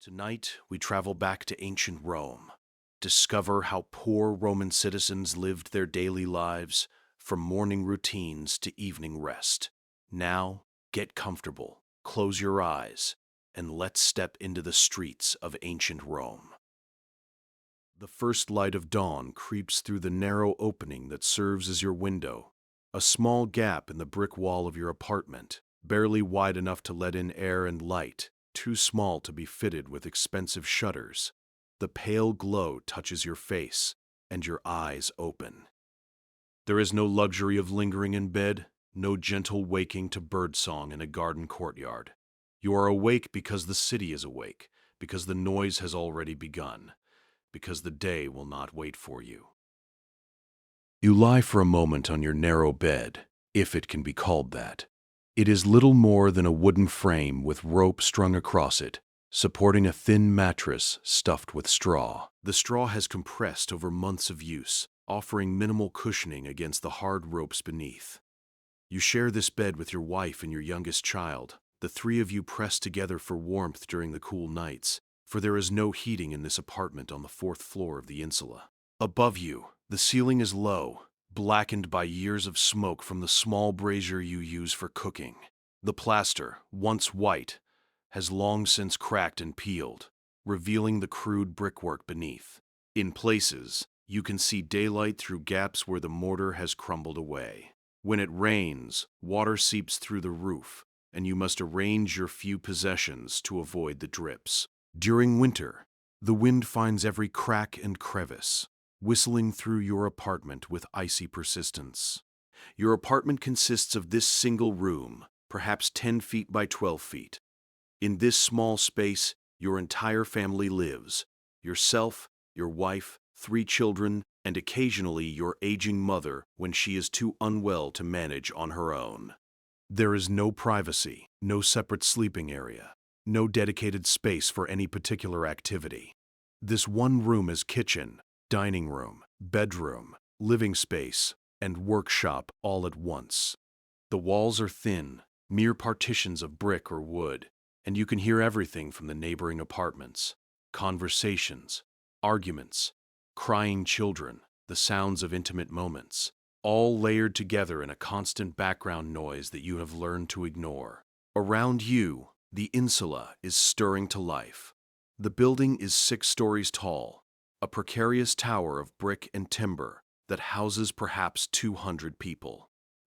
Tonight, we travel back to ancient Rome, discover how poor Roman citizens lived their daily lives, from morning routines to evening rest. Now, get comfortable, close your eyes, and let's step into the streets of ancient Rome. The first light of dawn creeps through the narrow opening that serves as your window, a small gap in the brick wall of your apartment, barely wide enough to let in air and light, too small to be fitted with expensive shutters. The pale glow touches your face, and your eyes open. There is no luxury of lingering in bed, no gentle waking to birdsong in a garden courtyard. You are awake because the city is awake, because the noise has already begun, because the day will not wait for you. You lie for a moment on your narrow bed, if it can be called that. It is little more than a wooden frame with rope strung across it, supporting a thin mattress stuffed with straw. The straw has compressed over months of use, offering minimal cushioning against the hard ropes beneath. You share this bed with your wife and your youngest child, the three of you pressed together for warmth during the cool nights, for there is no heating in this apartment on the fourth floor of the Insula. Above you, the ceiling is low, blackened by years of smoke from the small brazier you use for cooking. The plaster, once white, has long since cracked and peeled, revealing the crude brickwork beneath. In places, you can see daylight through gaps where the mortar has crumbled away. When it rains, water seeps through the roof, and you must arrange your few possessions to avoid the drips. During winter, the wind finds every crack and crevice, whistling through your apartment with icy persistence. Your apartment consists of this single room, perhaps 10 feet by 12 feet. In this small space, your entire family lives: yourself, your wife, 3 children, and occasionally your aging mother when she is too unwell to manage on her own. There is no privacy, no separate sleeping area, no dedicated space for any particular activity. This one room is kitchen, dining room, bedroom, living space, and workshop all at once. The walls are thin, mere partitions of brick or wood, and you can hear everything from the neighboring apartments: conversations, arguments, crying children, the sounds of intimate moments, all layered together in a constant background noise that you have learned to ignore. Around you, the Insula is stirring to life. The building is 6 stories tall, a precarious tower of brick and timber that houses perhaps 200 people.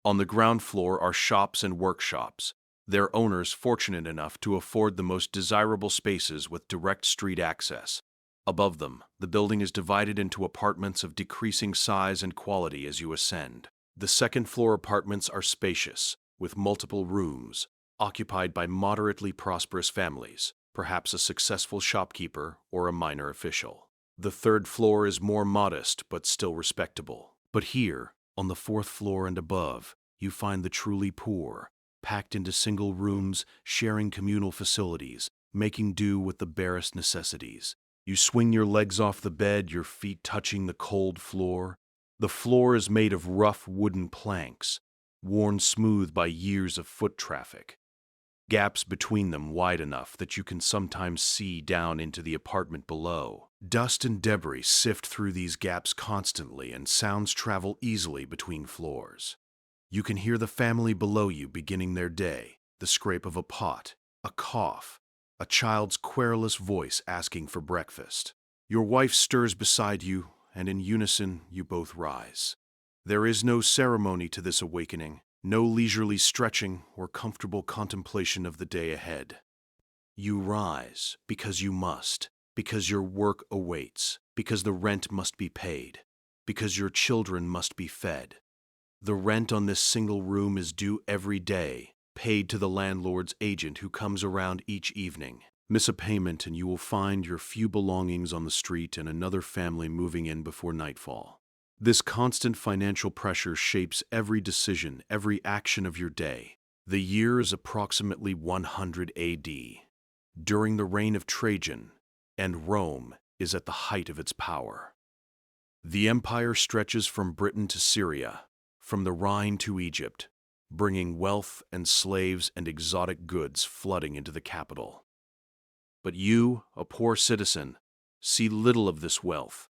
On the ground floor are shops and workshops, their owners fortunate enough to afford the most desirable spaces with direct street access. Above them, the building is divided into apartments of decreasing size and quality as you ascend. The second-floor apartments are spacious, with multiple rooms, occupied by moderately prosperous families, perhaps a successful shopkeeper or a minor official. The third floor is more modest but still respectable. But here, on the 4th floor and above, you find the truly poor, packed into single rooms, sharing communal facilities, making do with the barest necessities. You swing your legs off the bed, your feet touching the cold floor. The floor is made of rough wooden planks, worn smooth by years of foot traffic, gaps between them wide enough that you can sometimes see down into the apartment below. Dust and debris sift through these gaps constantly, and sounds travel easily between floors. You can hear the family below you beginning their day, the scrape of a pot, a cough, a child's querulous voice asking for breakfast. Your wife stirs beside you, and in unison you both rise. There is no ceremony to this awakening, no leisurely stretching or comfortable contemplation of the day ahead. You rise because you must, because your work awaits, because the rent must be paid, because your children must be fed. The rent on this single room is due every day, paid to the landlord's agent who comes around each evening. Miss a payment and you will find your few belongings on the street and another family moving in before nightfall. This constant financial pressure shapes every decision, every action of your day. The year is approximately 100 AD, during the reign of Trajan, and Rome is at the height of its power. The empire stretches from Britain to Syria, from the Rhine to Egypt, bringing wealth and slaves and exotic goods flooding into the capital. But you, a poor citizen, see little of this wealth.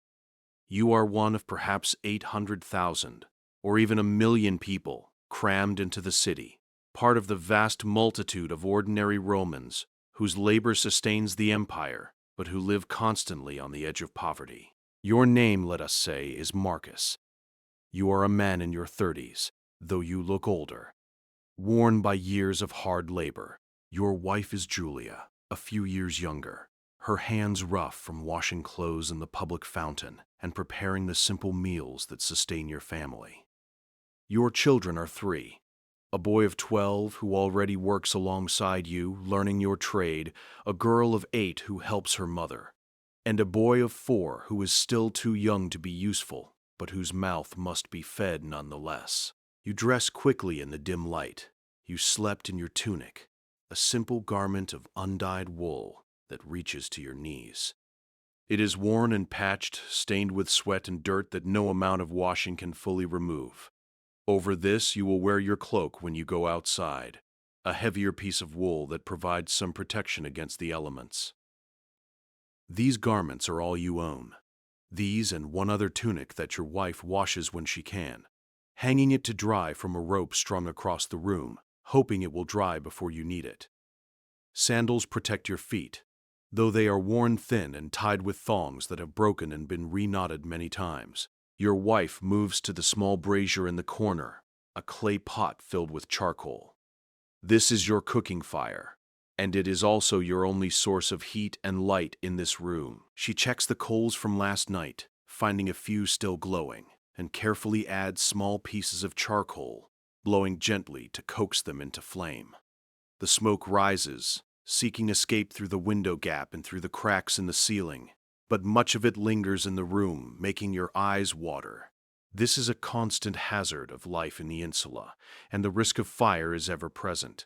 You are one of perhaps 800,000, or even 1,000,000 people crammed into the city, part of the vast multitude of ordinary Romans whose labor sustains the empire, but who live constantly on the edge of poverty. Your name, let us say, is Marcus. You are a man in your 30s, though you look older, worn by years of hard labor. Your wife is Julia, a few years younger, her hands rough from washing clothes in the public fountain and preparing the simple meals that sustain your family. Your children are 3. A boy of 12 who already works alongside you, learning your trade, a girl of 8 who helps her mother, and a boy of 4 who is still too young to be useful, but whose mouth must be fed nonetheless. You dress quickly in the dim light. You slept in your tunic, a simple garment of undyed wool that reaches to your knees. It is worn and patched, stained with sweat and dirt that no amount of washing can fully remove. Over this, you will wear your cloak when you go outside, a heavier piece of wool that provides some protection against the elements. These garments are all you own. These and one other tunic that your wife washes when she can, hanging it to dry from a rope strung across the room, hoping it will dry before you need it. Sandals protect your feet, though they are worn thin and tied with thongs that have broken and been reknotted many times. Your wife moves to the small brazier in the corner, a clay pot filled with charcoal. This is your cooking fire, and it is also your only source of heat and light in this room. She checks the coals from last night, finding a few still glowing, and carefully adds small pieces of charcoal, blowing gently to coax them into flame. The smoke rises, seeking escape through the window gap and through the cracks in the ceiling, but much of it lingers in the room, making your eyes water. This is a constant hazard of life in the Insula, and the risk of fire is ever present.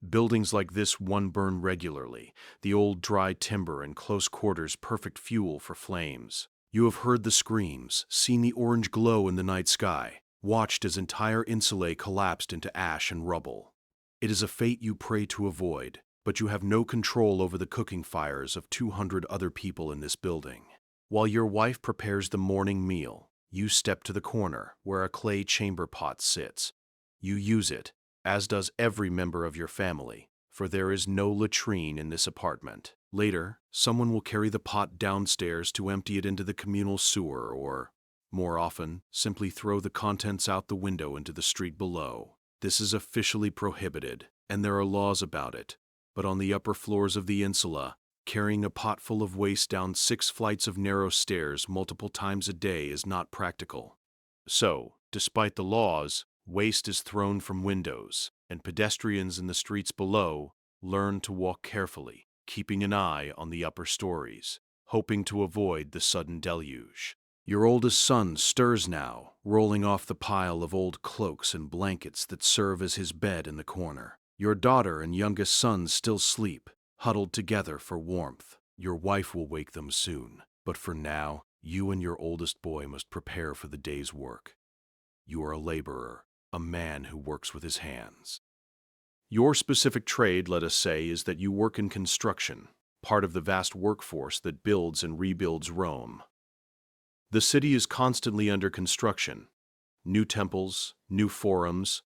Buildings like this one burn regularly, the old dry timber and close quarters perfect fuel for flames. You have heard the screams, seen the orange glow in the night sky, watched as entire insulae collapsed into ash and rubble. It is a fate you pray to avoid, but you have no control over the cooking fires of 200 other people in this building. While your wife prepares the morning meal, you step to the corner where a clay chamber pot sits. You use it, as does every member of your family, for there is no latrine in this apartment. Later, someone will carry the pot downstairs to empty it into the communal sewer or, more often, simply throw the contents out the window into the street below. This is officially prohibited, and there are laws about it, but on the upper floors of the Insula, carrying a pot full of waste down 6 flights of narrow stairs multiple times a day is not practical. So, despite the laws, waste is thrown from windows, and pedestrians in the streets below learn to walk carefully, keeping an eye on the upper stories, hoping to avoid the sudden deluge. Your oldest son stirs now, rolling off the pile of old cloaks and blankets that serve as his bed in the corner. Your daughter and youngest son still sleep, huddled together for warmth. Your wife will wake them soon, but for now, you and your oldest boy must prepare for the day's work. You are a laborer, a man who works with his hands. Your specific trade, let us say, is that you work in construction, part of the vast workforce that builds and rebuilds Rome. The city is constantly under construction. New temples, new forums,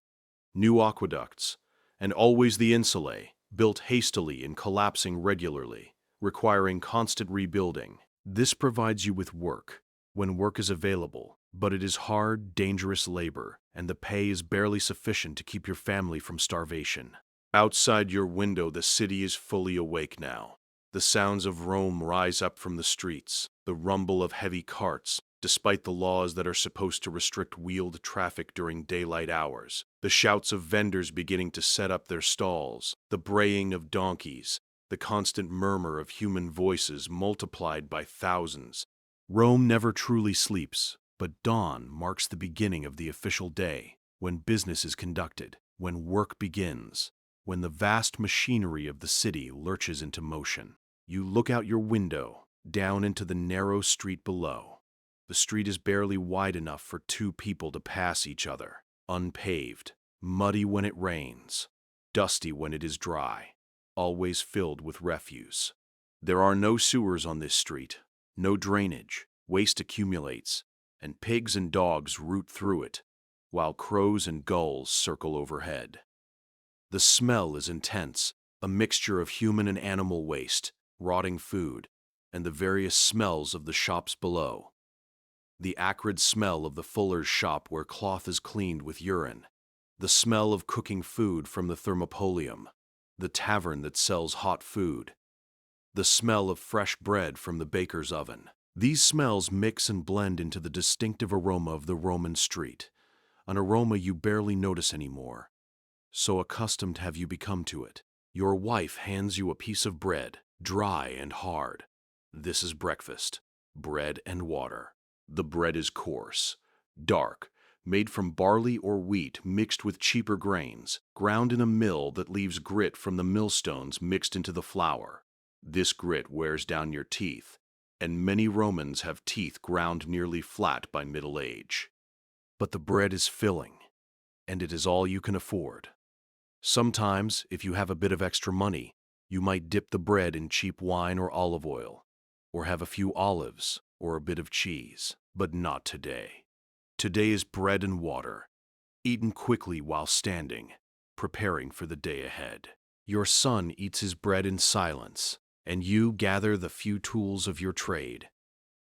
new aqueducts, and always the insulae, built hastily and collapsing regularly, requiring constant rebuilding. This provides you with work, when work is available, but it is hard, dangerous labor, and the pay is barely sufficient to keep your family from starvation. Outside your window, the city is fully awake now. The sounds of Rome rise up from the streets, the rumble of heavy carts, despite the laws that are supposed to restrict wheeled traffic during daylight hours, the shouts of vendors beginning to set up their stalls, the braying of donkeys, the constant murmur of human voices multiplied by thousands. Rome never truly sleeps, but dawn marks the beginning of the official day, when business is conducted, when work begins, when the vast machinery of the city lurches into motion. You look out your window, down into the narrow street below. The street is barely wide enough for 2 people to pass each other, unpaved, muddy when it rains, dusty when it is dry. always filled with refuse. There are no sewers on this street, no drainage, waste accumulates, and pigs and dogs root through it, while crows and gulls circle overhead. The smell is intense, a mixture of human and animal waste, rotting food, and the various smells of the shops below. The acrid smell of the fuller's shop where cloth is cleaned with urine, the smell of cooking food from the thermopolium, the tavern that sells hot food, the smell of fresh bread from the baker's oven. These smells mix and blend into the distinctive aroma of the Roman street, an aroma you barely notice anymore. So accustomed have you become to it. Your wife hands you a piece of bread, dry and hard. This is breakfast, bread and water. The bread is coarse, dark, made from barley or wheat mixed with cheaper grains, ground in a mill that leaves grit from the millstones mixed into the flour. This grit wears down your teeth, and many Romans have teeth ground nearly flat by middle age. But the bread is filling, and it is all you can afford. Sometimes, if you have a bit of extra money, you might dip the bread in cheap wine or olive oil, or have a few olives or a bit of cheese. But not today. Today is bread and water, eaten quickly while standing, preparing for the day ahead. Your son eats his bread in silence, and you gather the few tools of your trade: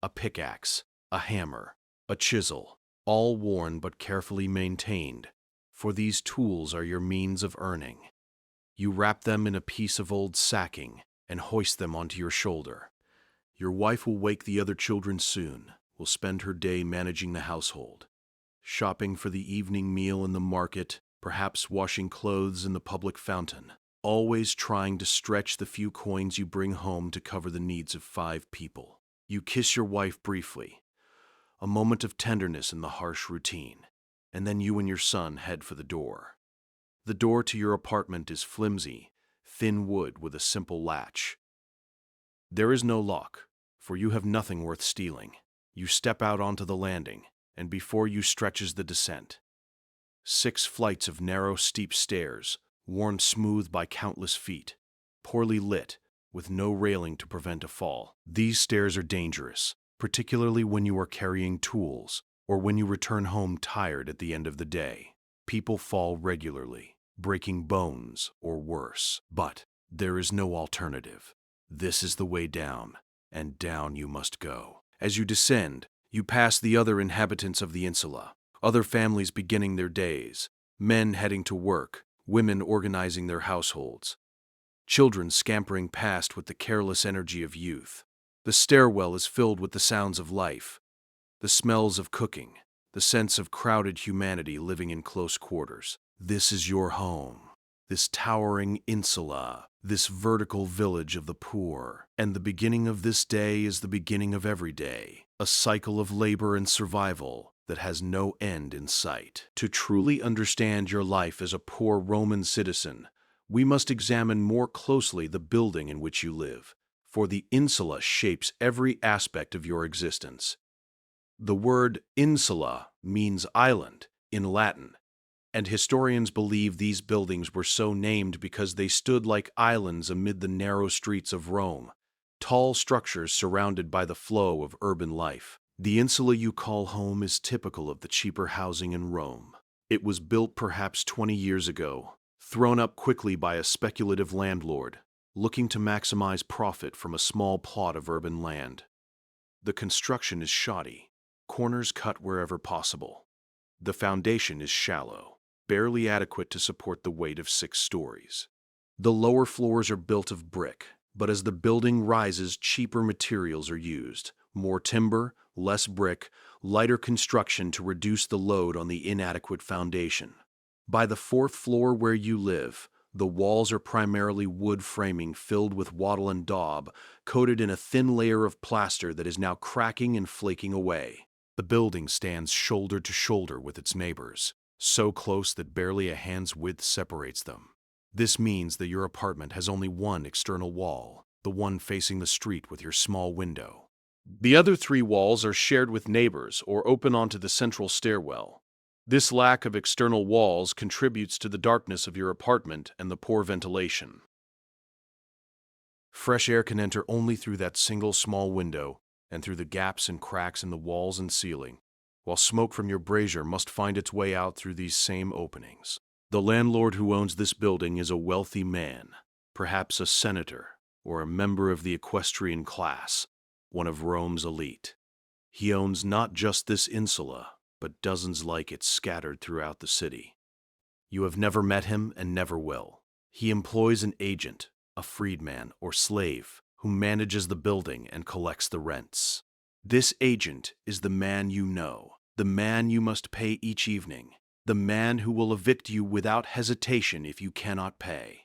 a pickaxe, a hammer, a chisel, all worn but carefully maintained, for these tools are your means of earning. You wrap them in a piece of old sacking and hoist them onto your shoulder. Your wife will wake the other children soon, will spend her day managing the household, shopping for the evening meal in the market, perhaps washing clothes in the public fountain, always trying to stretch the few coins you bring home to cover the needs of 5 people. You kiss your wife briefly, a moment of tenderness in the harsh routine, and then you and your son head for the door. The door to your apartment is flimsy, thin wood with a simple latch. There is no lock, for you have nothing worth stealing. You step out onto the landing, and before you stretches the descent. 6 flights of narrow, steep stairs, worn smooth by countless feet, poorly lit, with no railing to prevent a fall. These stairs are dangerous, particularly when you are carrying tools, or when you return home tired at the end of the day. People fall regularly, breaking bones or worse. But there is no alternative. This is the way down, and down you must go. As you descend, you pass the other inhabitants of the Insula, other families beginning their days, men heading to work, women organizing their households, children scampering past with the careless energy of youth. The stairwell is filled with the sounds of life, the smells of cooking, the sense of crowded humanity living in close quarters. This is your home, this towering insula, this vertical village of the poor. And the beginning of this day is the beginning of every day, a cycle of labor and survival that has no end in sight. To truly understand your life as a poor Roman citizen, we must examine more closely the building in which you live, for the insula shapes every aspect of your existence. The word insula means island in Latin, and historians believe these buildings were so named because they stood like islands amid the narrow streets of Rome, tall structures surrounded by the flow of urban life. The insula you call home is typical of the cheaper housing in Rome. It was built perhaps 20 years ago, thrown up quickly by a speculative landlord, looking to maximize profit from a small plot of urban land. The construction is shoddy, corners cut wherever possible. The foundation is shallow, barely adequate to support the weight of 6 stories. The lower floors are built of brick, but as the building rises, cheaper materials are used, more timber, less brick, lighter construction to reduce the load on the inadequate foundation. By the 4th floor where you live, the walls are primarily wood framing filled with wattle and daub, coated in a thin layer of plaster that is now cracking and flaking away. The building stands shoulder to shoulder with its neighbors, so close that barely a hand's width separates them. This means that your apartment has only one external wall, the one facing the street with your small window. The other 3 walls are shared with neighbors or open onto the central stairwell. This lack of external walls contributes to the darkness of your apartment and the poor ventilation. Fresh air can enter only through that single small window and through the gaps and cracks in the walls and ceiling, while smoke from your brazier must find its way out through these same openings. The landlord who owns this building is a wealthy man, perhaps a senator or a member of the equestrian class, one of Rome's elite. He owns not just this insula, but dozens like it scattered throughout the city. You have never met him and never will. He employs an agent, a freedman or slave, who manages the building and collects the rents. This agent is the man you know, the man you must pay each evening, the man who will evict you without hesitation if you cannot pay.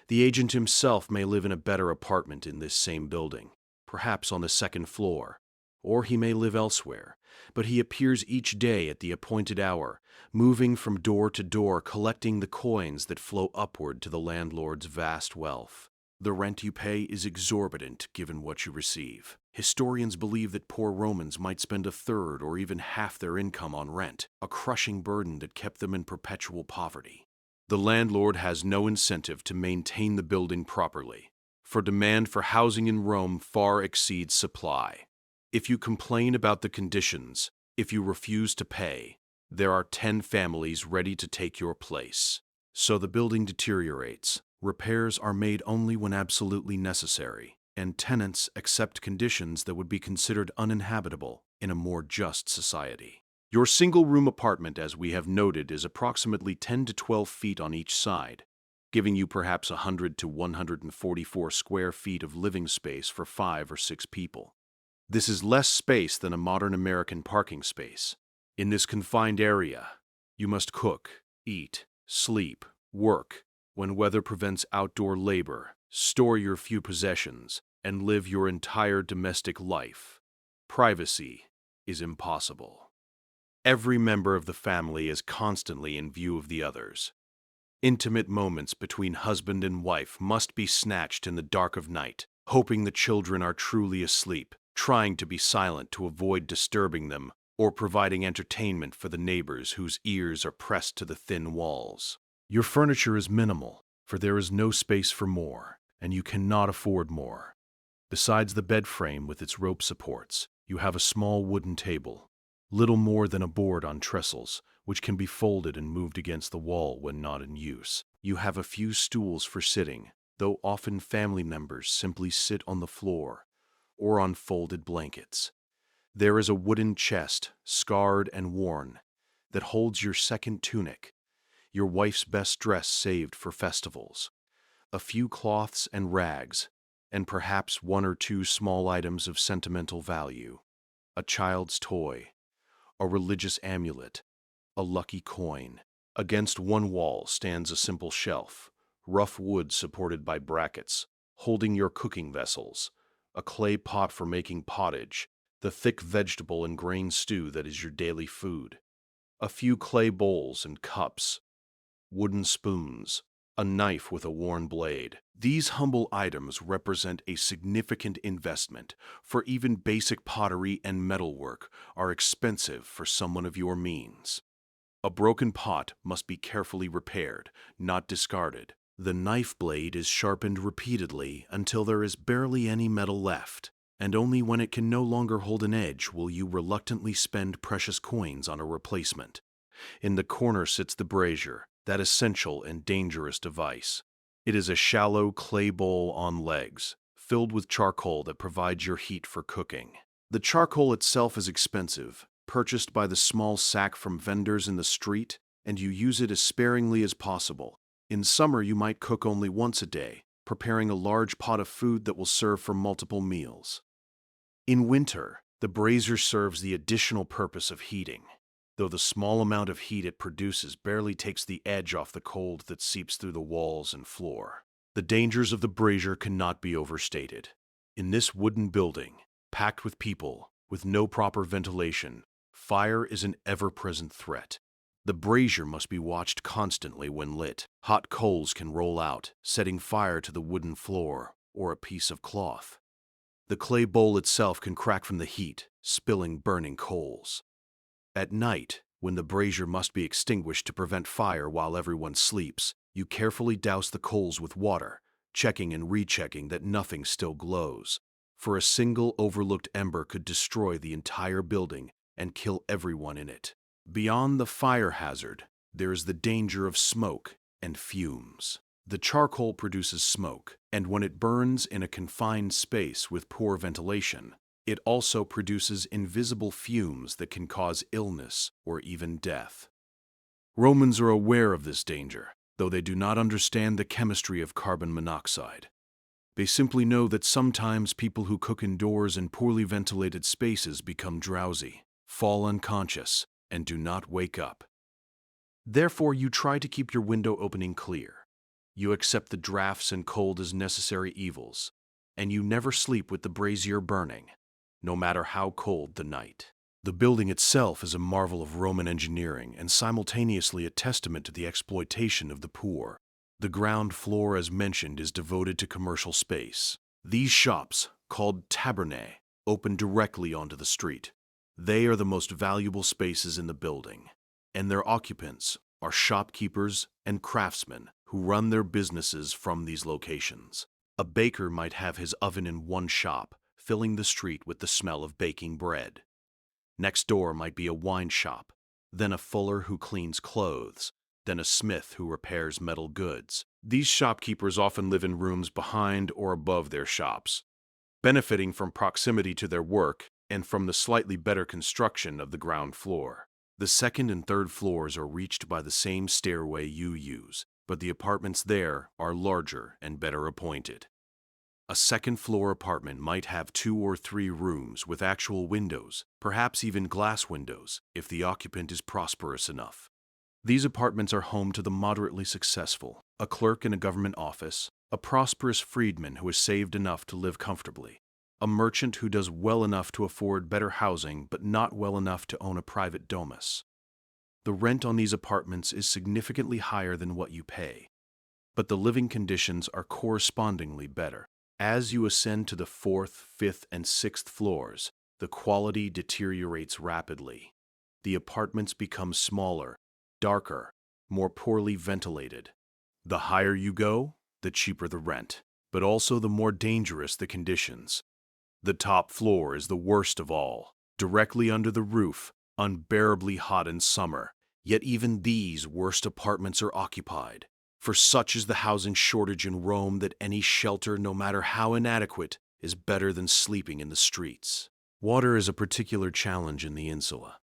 The agent himself may live in a better apartment in this same building, perhaps on the second floor, or he may live elsewhere, but he appears each day at the appointed hour, moving from door to door, collecting the coins that flow upward to the landlord's vast wealth. The rent you pay is exorbitant given what you receive. Historians believe that poor Romans might spend a third or even half their income on rent, a crushing burden that kept them in perpetual poverty. The landlord has no incentive to maintain the building properly, for demand for housing in Rome far exceeds supply. If you complain about the conditions, if you refuse to pay, there are 10 families ready to take your place. So the building deteriorates. Repairs are made only when absolutely necessary, and tenants accept conditions that would be considered uninhabitable in a more just society. Your single-room apartment, as we have noted, is approximately 10 to 12 feet on each side, giving you perhaps 100 to 144 square feet of living space for 5 or 6 people. This is less space than a modern American parking space. In this confined area, you must cook, eat, sleep, work, when weather prevents outdoor labor, store your few possessions, and live your entire domestic life. Privacy is impossible. Every member of the family is constantly in view of the others. Intimate moments between husband and wife must be snatched in the dark of night, hoping the children are truly asleep, trying to be silent to avoid disturbing them, or providing entertainment for the neighbors whose ears are pressed to the thin walls. Your furniture is minimal, for there is no space for more, and you cannot afford more. Besides the bed frame with its rope supports, you have a small wooden table, little more than a board on trestles, which can be folded and moved against the wall when not in use. You have a few stools for sitting, though often family members simply sit on the floor or on folded blankets. There is a wooden chest, scarred and worn, that holds your second tunic, your wife's best dress saved for festivals, a few cloths and rags, and perhaps 1 or 2 small items of sentimental value, a child's toy, a religious amulet, a lucky coin. Against one wall stands a simple shelf, rough wood supported by brackets, holding your cooking vessels, a clay pot for making pottage, the thick vegetable and grain stew that is your daily food, a few clay bowls and cups, wooden spoons, a knife with a worn blade. These humble items represent a significant investment, for even basic pottery and metalwork are expensive for someone of your means. A broken pot must be carefully repaired, not discarded. The knife blade is sharpened repeatedly until there is barely any metal left, and only when it can no longer hold an edge will you reluctantly spend precious coins on a replacement. In the corner sits the brazier, that essential and dangerous device. It is a shallow clay bowl on legs, filled with charcoal that provides your heat for cooking. The charcoal itself is expensive, purchased by the small sack from vendors in the street, and you use it as sparingly as possible. In summer, you might cook only once a day, preparing a large pot of food that will serve for multiple meals. In winter, the brazier serves the additional purpose of heating, though the small amount of heat it produces barely takes the edge off the cold that seeps through the walls and floor. The dangers of the brazier cannot be overstated. In this wooden building, packed with people, with no proper ventilation, fire is an ever-present threat. The brazier must be watched constantly when lit. Hot coals can roll out, setting fire to the wooden floor or a piece of cloth. The clay bowl itself can crack from the heat, spilling burning coals. At night, when the brazier must be extinguished to prevent fire while everyone sleeps, you carefully douse the coals with water, checking and rechecking that nothing still glows, for a single overlooked ember could destroy the entire building and kill everyone in it. Beyond the fire hazard, there is the danger of smoke and fumes. The charcoal produces smoke, and when it burns in a confined space with poor ventilation, it also produces invisible fumes that can cause illness or even death. Romans are aware of this danger, though they do not understand the chemistry of carbon monoxide. They simply know that sometimes people who cook indoors in poorly ventilated spaces become drowsy, fall unconscious, and do not wake up. Therefore, you try to keep your window opening clear. You accept the drafts and cold as necessary evils, and you never sleep with the brazier burning, no matter how cold the night. The building itself is a marvel of Roman engineering and simultaneously a testament to the exploitation of the poor. The ground floor, as mentioned, is devoted to commercial space. These shops, called tabernae, open directly onto the street. They are the most valuable spaces in the building, and their occupants are shopkeepers and craftsmen who run their businesses from these locations. A baker might have his oven in one shop, filling the street with the smell of baking bread. Next door might be a wine shop, then a fuller who cleans clothes, then a smith who repairs metal goods. These shopkeepers often live in rooms behind or above their shops, benefiting from proximity to their work and from the slightly better construction of the ground floor. The second and third floors are reached by the same stairway you use, but the apartments there are larger and better appointed. A second-floor apartment might have 2 or 3 rooms with actual windows, perhaps even glass windows, if the occupant is prosperous enough. These apartments are home to the moderately successful, a clerk in a government office, a prosperous freedman who has saved enough to live comfortably, a merchant who does well enough to afford better housing but not well enough to own a private domus. The rent on these apartments is significantly higher than what you pay, but the living conditions are correspondingly better. As you ascend to the 4th, 5th, and 6th floors, the quality deteriorates rapidly. The apartments become smaller, darker, more poorly ventilated. The higher you go, the cheaper the rent, but also the more dangerous the conditions. The top floor is the worst of all, directly under the roof, unbearably hot in summer, yet even these worst apartments are occupied. For such is the housing shortage in Rome that any shelter, no matter how inadequate, is better than sleeping in the streets. Water is a particular challenge in the Insula.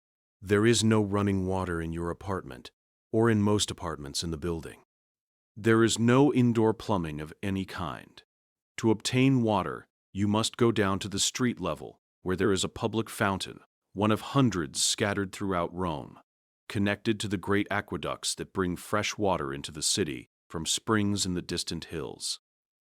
There is no running water in your apartment, or in most apartments in the building. There is no indoor plumbing of any kind. To obtain water, you must go down to the street level, where there is a public fountain, one of hundreds scattered throughout Rome, connected to the great aqueducts that bring fresh water into the city from springs in the distant hills.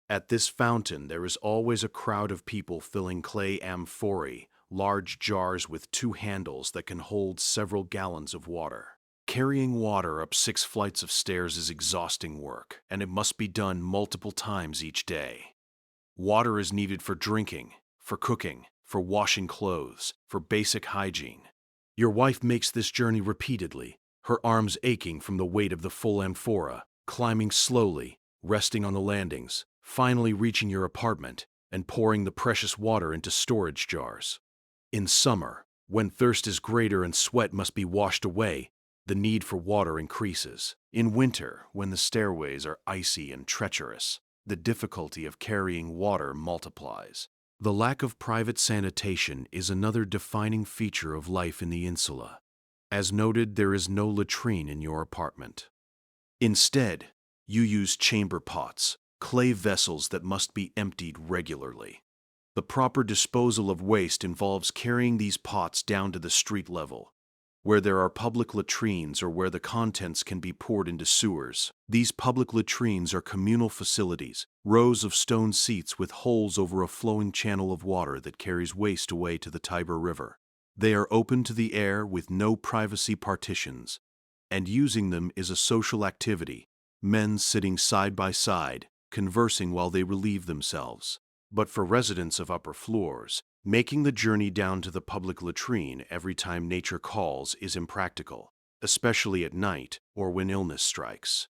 At this fountain there is always a crowd of people filling clay amphorae, large jars with 2 handles that can hold several gallons of water. Carrying water up 6 flights of stairs is exhausting work, and it must be done multiple times each day. Water is needed for drinking, for cooking, for washing clothes, for basic hygiene. Your wife makes this journey repeatedly, her arms aching from the weight of the full amphora, climbing slowly, resting on the landings, finally reaching your apartment, and pouring the precious water into storage jars. In summer, when thirst is greater and sweat must be washed away, the need for water increases. In winter, when the stairways are icy and treacherous, the difficulty of carrying water multiplies. The lack of private sanitation is another defining feature of life in the Insula. As noted, there is no latrine in your apartment. Instead, you use chamber pots, clay vessels that must be emptied regularly. The proper disposal of waste involves carrying these pots down to the street level, where there are public latrines or where the contents can be poured into sewers. These public latrines are communal facilities, rows of stone seats with holes over a flowing channel of water that carries waste away to the Tiber River. They are open to the air with no privacy partitions, and using them is a social activity, men sitting side by side, conversing while they relieve themselves. But for residents of upper floors, making the journey down to the public latrine every time nature calls is impractical, especially at night or when illness strikes.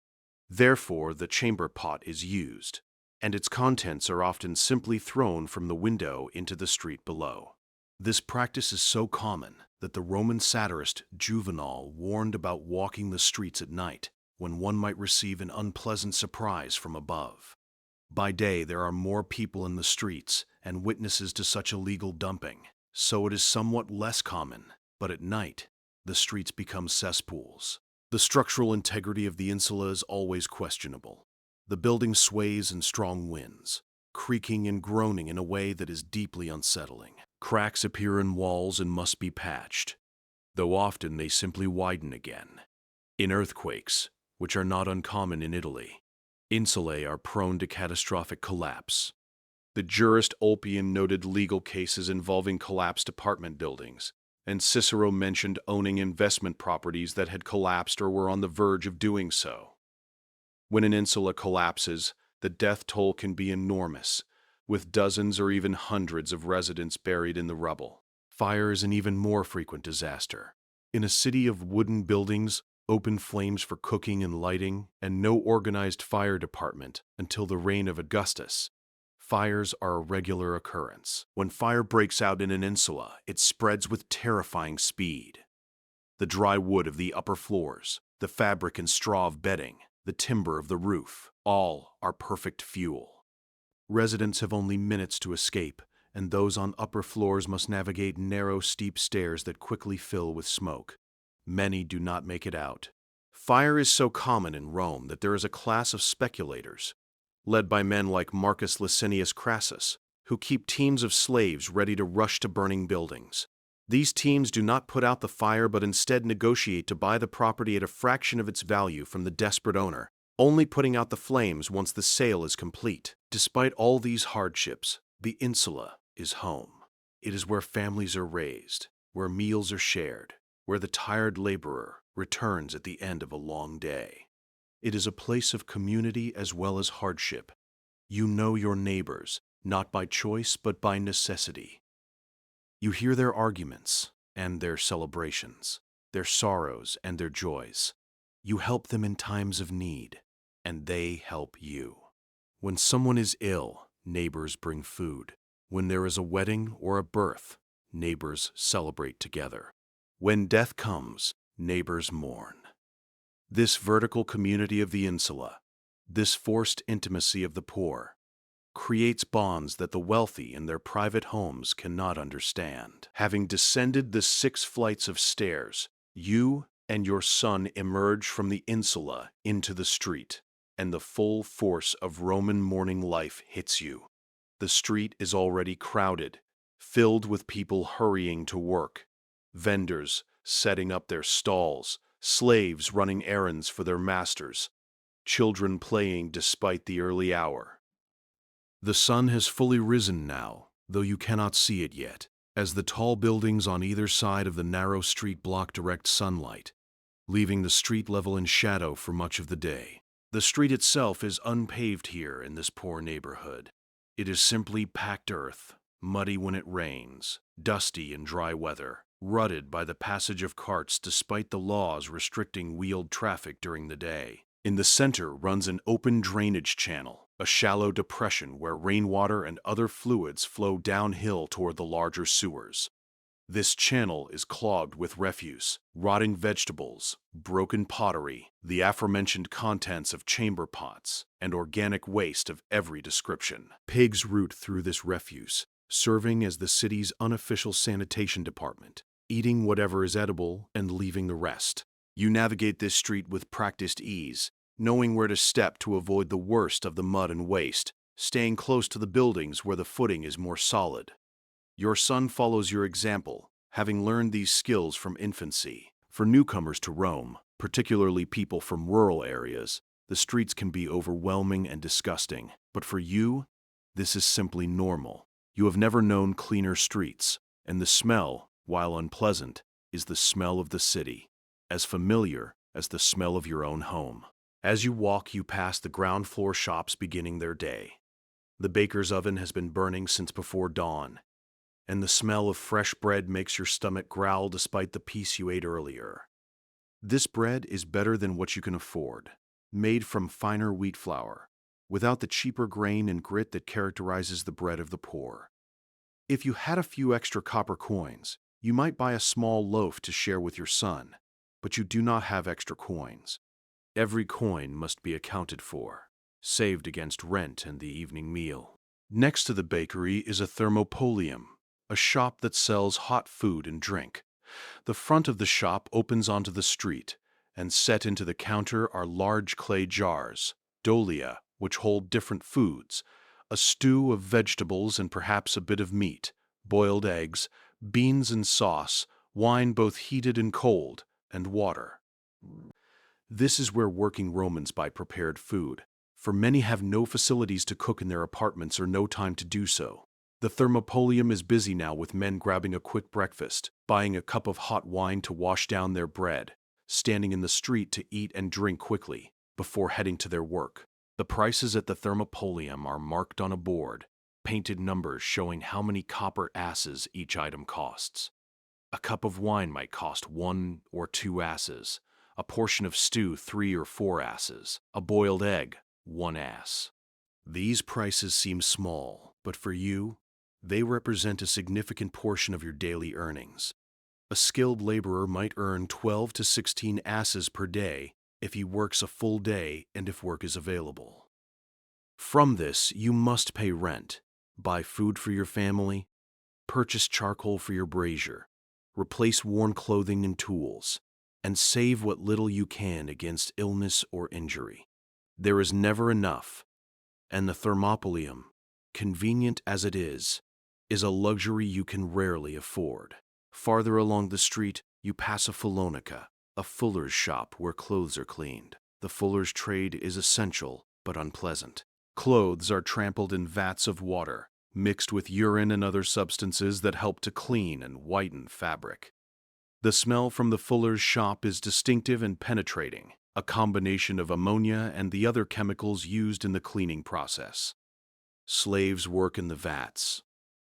Therefore, the chamber pot is used, and its contents are often simply thrown from the window into the street below. This practice is so common that the Roman satirist Juvenal warned about walking the streets at night, when one might receive an unpleasant surprise from above. By day, there are more people in the streets and witnesses to such illegal dumping, so it is somewhat less common, but at night, the streets become cesspools. The structural integrity of the insula is always questionable. The building sways in strong winds, creaking and groaning in a way that is deeply unsettling. Cracks appear in walls and must be patched, though often they simply widen again. In earthquakes, which are not uncommon in Italy, insulae are prone to catastrophic collapse. The jurist Ulpian noted legal cases involving collapsed apartment buildings, and Cicero mentioned owning investment properties that had collapsed or were on the verge of doing so. When an insula collapses, the death toll can be enormous, with dozens or even hundreds of residents buried in the rubble. Fire is an even more frequent disaster. In a city of wooden buildings, open flames for cooking and lighting, and no organized fire department until the reign of Augustus, fires are a regular occurrence. When fire breaks out in an insula, it spreads with terrifying speed. The dry wood of the upper floors, the fabric and straw of bedding, the timber of the roof, all are perfect fuel. Residents have only minutes to escape, and those on upper floors must navigate narrow, steep stairs that quickly fill with smoke. Many do not make it out. Fire is so common in Rome that there is a class of speculators, led by men like Marcus Licinius Crassus, who keep teams of slaves ready to rush to burning buildings. These teams do not put out the fire but instead negotiate to buy the property at a fraction of its value from the desperate owner, only putting out the flames once the sale is complete. Despite all these hardships, the insula is home. It is where families are raised, where meals are shared, where the tired laborer returns at the end of a long day. It is a place of community as well as hardship. You know your neighbors, not by choice but by necessity. You hear their arguments and their celebrations, their sorrows and their joys. You help them in times of need, and they help you. When someone is ill, neighbors bring food. When there is a wedding or a birth, neighbors celebrate together. When death comes, neighbors mourn. This vertical community of the insula, this forced intimacy of the poor, creates bonds that the wealthy in their private homes cannot understand. Having descended the 6 flights of stairs, you and your son emerge from the insula into the street, and the full force of Roman morning life hits you. The street is already crowded, filled with people hurrying to work, vendors setting up their stalls, slaves running errands for their masters, children playing despite the early hour. The sun has fully risen now, though you cannot see it yet, as the tall buildings on either side of the narrow street block direct sunlight, leaving the street level in shadow for much of the day. The street itself is unpaved here in this poor neighborhood. It is simply packed earth, muddy when it rains, dusty in dry weather, rutted by the passage of carts despite the laws restricting wheeled traffic during the day. In the center runs an open drainage channel, a shallow depression where rainwater and other fluids flow downhill toward the larger sewers. This channel is clogged with refuse, rotting vegetables, broken pottery, the aforementioned contents of chamber pots, and organic waste of every description. Pigs root through this refuse, serving as the city's unofficial sanitation department, eating whatever is edible and leaving the rest. You navigate this street with practiced ease, knowing where to step to avoid the worst of the mud and waste, staying close to the buildings where the footing is more solid. Your son follows your example, having learned these skills from infancy. For newcomers to Rome, particularly people from rural areas, the streets can be overwhelming and disgusting. But for you, this is simply normal. You have never known cleaner streets, and the smell, while unpleasant, is the smell of the city, as familiar as the smell of your own home. As you walk, you pass the ground floor shops beginning their day. The baker's oven has been burning since before dawn, and the smell of fresh bread makes your stomach growl despite the piece you ate earlier. This bread is better than what you can afford, made from finer wheat flour, without the cheaper grain and grit that characterizes the bread of the poor. If you had a few extra copper coins, you might buy a small loaf to share with your son, but you do not have extra coins. Every coin must be accounted for, saved against rent and the evening meal. Next to the bakery is a thermopolium, a shop that sells hot food and drink. The front of the shop opens onto the street, and set into the counter are large clay jars, dolia, which hold different foods, a stew of vegetables and perhaps a bit of meat, boiled eggs, beans and sauce, wine both heated and cold, and water. This is where working Romans buy prepared food, for many have no facilities to cook in their apartments or no time to do so. The thermopolium is busy now with men grabbing a quick breakfast, buying a cup of hot wine to wash down their bread, standing in the street to eat and drink quickly, before heading to their work. The prices at the thermopolium are marked on a board, painted numbers showing how many copper asses each item costs. A cup of wine might cost 1 or 2 asses, a portion of stew 3 or 4 asses, a boiled egg 1 ass. These prices seem small, but for you, they represent a significant portion of your daily earnings. A skilled laborer might earn 12 to 16 asses per day if he works a full day and if work is available. From this, you must pay rent, buy food for your family, purchase charcoal for your brazier, replace worn clothing and tools, and save what little you can against illness or injury. There is never enough, and the thermopolium, convenient as it is a luxury you can rarely afford. Farther along the street, you pass a fullonica, a fuller's shop where clothes are cleaned. The fuller's trade is essential but unpleasant. Clothes are trampled in vats of water, mixed with urine and other substances that help to clean and whiten fabric. The smell from the fuller's shop is distinctive and penetrating, a combination of ammonia and the other chemicals used in the cleaning process. Slaves work in the vats,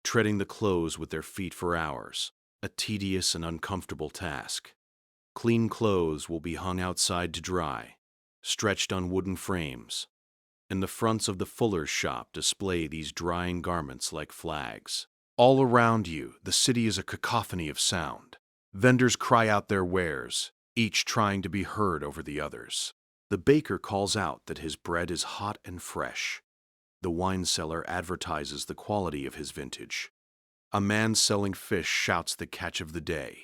treading the clothes with their feet for hours, a tedious and uncomfortable task. Clean clothes will be hung outside to dry, stretched on wooden frames, and the fronts of the fuller's shop display these drying garments like flags. All around you, the city is a cacophony of sound. Vendors cry out their wares, each trying to be heard over the others. The baker calls out that his bread is hot and fresh. The wine seller advertises the quality of his vintage. A man selling fish shouts the catch of the day.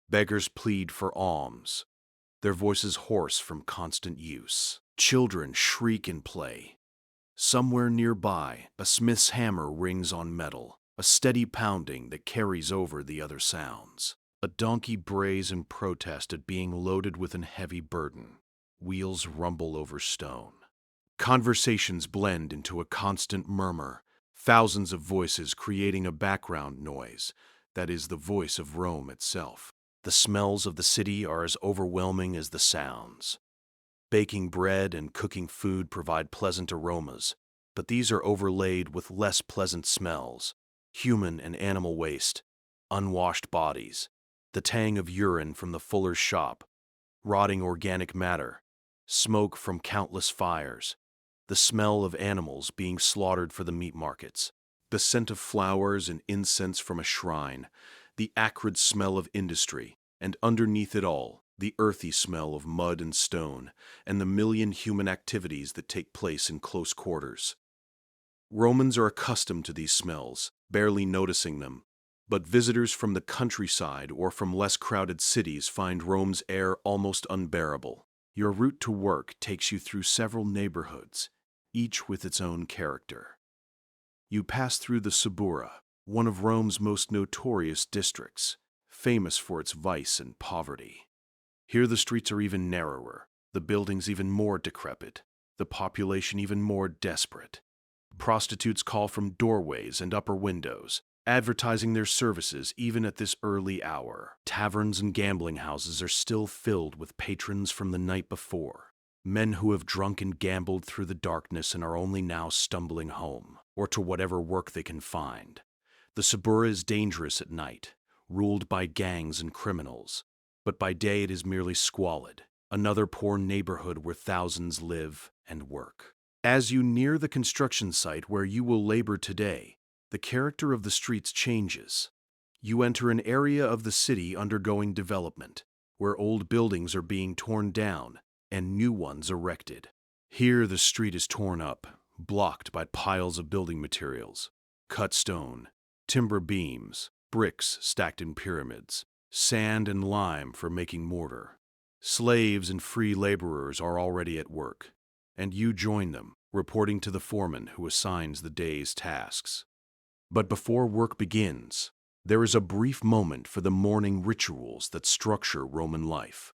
Beggars plead for alms, their voices hoarse from constant use. Children shriek in play. Somewhere nearby, a smith's hammer rings on metal, a steady pounding that carries over the other sounds. A donkey brays in protest at being loaded with an heavy burden. Wheels rumble over stone. Conversations blend into a constant murmur, thousands of voices creating a background noise that is the voice of Rome itself. The smells of the city are as overwhelming as the sounds. Baking bread and cooking food provide pleasant aromas, but these are overlaid with less pleasant smells: human and animal waste, unwashed bodies, the tang of urine from the fuller's shop, rotting organic matter, smoke from countless fires, the smell of animals being slaughtered for the meat markets, the scent of flowers and incense from a shrine, the acrid smell of industry, and underneath it all, the earthy smell of mud and stone, and the million human activities that take place in close quarters. Romans are accustomed to these smells, barely noticing them, but visitors from the countryside or from less crowded cities find Rome's air almost unbearable. Your route to work takes you through several neighborhoods, each with its own character. You pass through the Subura, one of Rome's most notorious districts, famous for its vice and poverty. Here the streets are even narrower, the buildings even more decrepit, the population even more desperate. Prostitutes call from doorways and upper windows, advertising their services even at this early hour. Taverns and gambling houses are still filled with patrons from the night before, men who have drunk and gambled through the darkness and are only now stumbling home, or to whatever work they can find. The Subura is dangerous at night, ruled by gangs and criminals, but by day it is merely squalid, another poor neighborhood where thousands live and work. As you near the construction site where you will labor today, the character of the streets changes. You enter an area of the city undergoing development, where old buildings are being torn down and new ones erected. Here the street is torn up, blocked by piles of building materials, cut stone, timber beams, bricks stacked in pyramids, sand and lime for making mortar. Slaves and free laborers are already at work, and you join them, reporting to the foreman who assigns the day's tasks. But before work begins, there is a brief moment for the morning rituals that structure Roman life.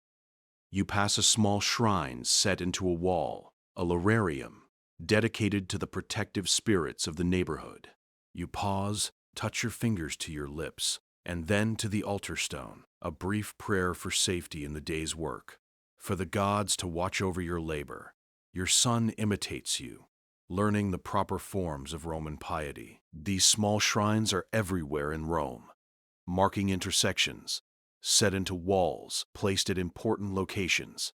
You pass a small shrine set into a wall, a lararium, dedicated to the protective spirits of the neighborhood. You pause, touch your fingers to your lips, and then to the altar stone, a brief prayer for safety in the day's work, for the gods to watch over your labor. Your son imitates you, learning the proper forms of Roman piety. These small shrines are everywhere in Rome, marking intersections, set into walls, placed at important locations.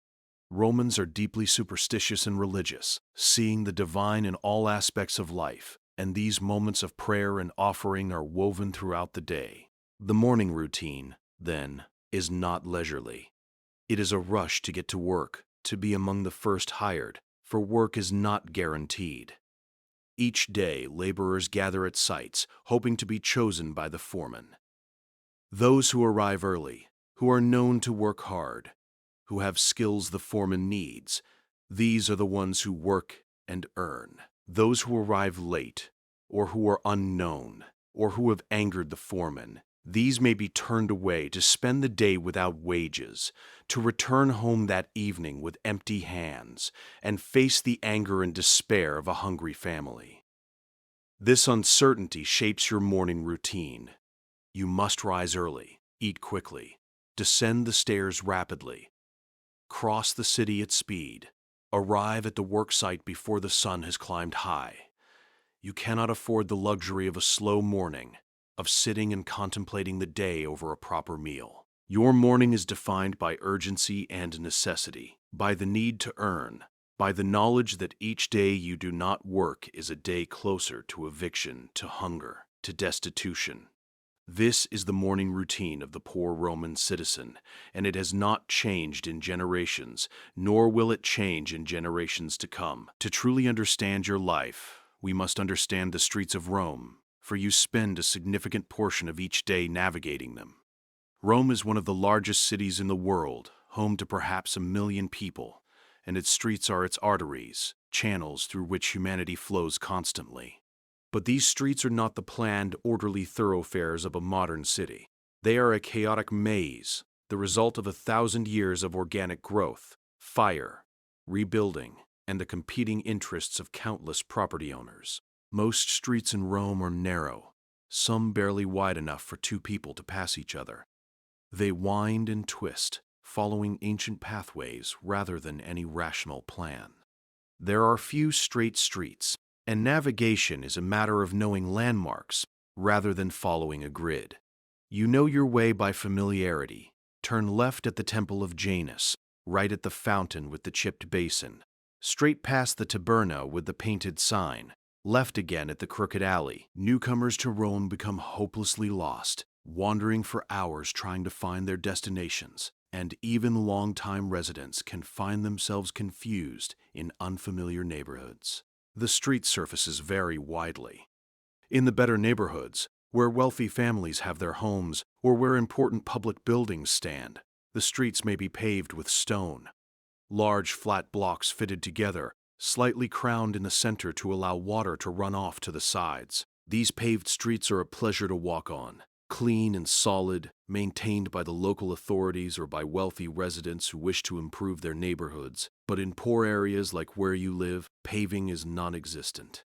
Romans are deeply superstitious and religious, seeing the divine in all aspects of life, and these moments of prayer and offering are woven throughout the day. The morning routine, then, is not leisurely. It is a rush to get to work, to be among the first hired, for work is not guaranteed. Each day, laborers gather at sites, hoping to be chosen by the foreman. Those who arrive early, who are known to work hard, who have skills the foreman needs, these are the ones who work and earn. Those who arrive late, or who are unknown, or who have angered the foreman, these may be turned away to spend the day without wages, to return home that evening with empty hands, and face the anger and despair of a hungry family. This uncertainty shapes your morning routine. You must rise early, eat quickly, descend the stairs rapidly, cross the city at speed, arrive at the work site before the sun has climbed high. You cannot afford the luxury of a slow morning, of sitting and contemplating the day over a proper meal. Your morning is defined by urgency and necessity, by the need to earn, by the knowledge that each day you do not work is a day closer to eviction, to hunger, to destitution. This is the morning routine of the poor Roman citizen, and it has not changed in generations, nor will it change in generations to come. To truly understand your life, we must understand the streets of Rome, for you spend a significant portion of each day navigating them. Rome is one of the largest cities in the world, home to perhaps 1 million people, and its streets are its arteries, channels through which humanity flows constantly. But these streets are not the planned, orderly thoroughfares of a modern city. They are a chaotic maze, the result of 1,000 years of organic growth, fire, rebuilding, and the competing interests of countless property owners. Most streets in Rome are narrow, some barely wide enough for 2 people to pass each other. They wind and twist, following ancient pathways rather than any rational plan. There are few straight streets, and navigation is a matter of knowing landmarks rather than following a grid. You know your way by familiarity. Turn left at the Temple of Janus, right at the fountain with the chipped basin, straight past the taberna with the painted sign, left again at the crooked alley. Newcomers to Rome become hopelessly lost, wandering for hours trying to find their destinations, and even long-time residents can find themselves confused in unfamiliar neighborhoods. The street surfaces vary widely. In the better neighborhoods, where wealthy families have their homes or where important public buildings stand, the streets may be paved with stone. Large flat blocks fitted together, slightly crowned in the center to allow water to run off to the sides. These paved streets are a pleasure to walk on, clean and solid, maintained by the local authorities or by wealthy residents who wish to improve their neighborhoods. But in poor areas like where you live, paving is non-existent.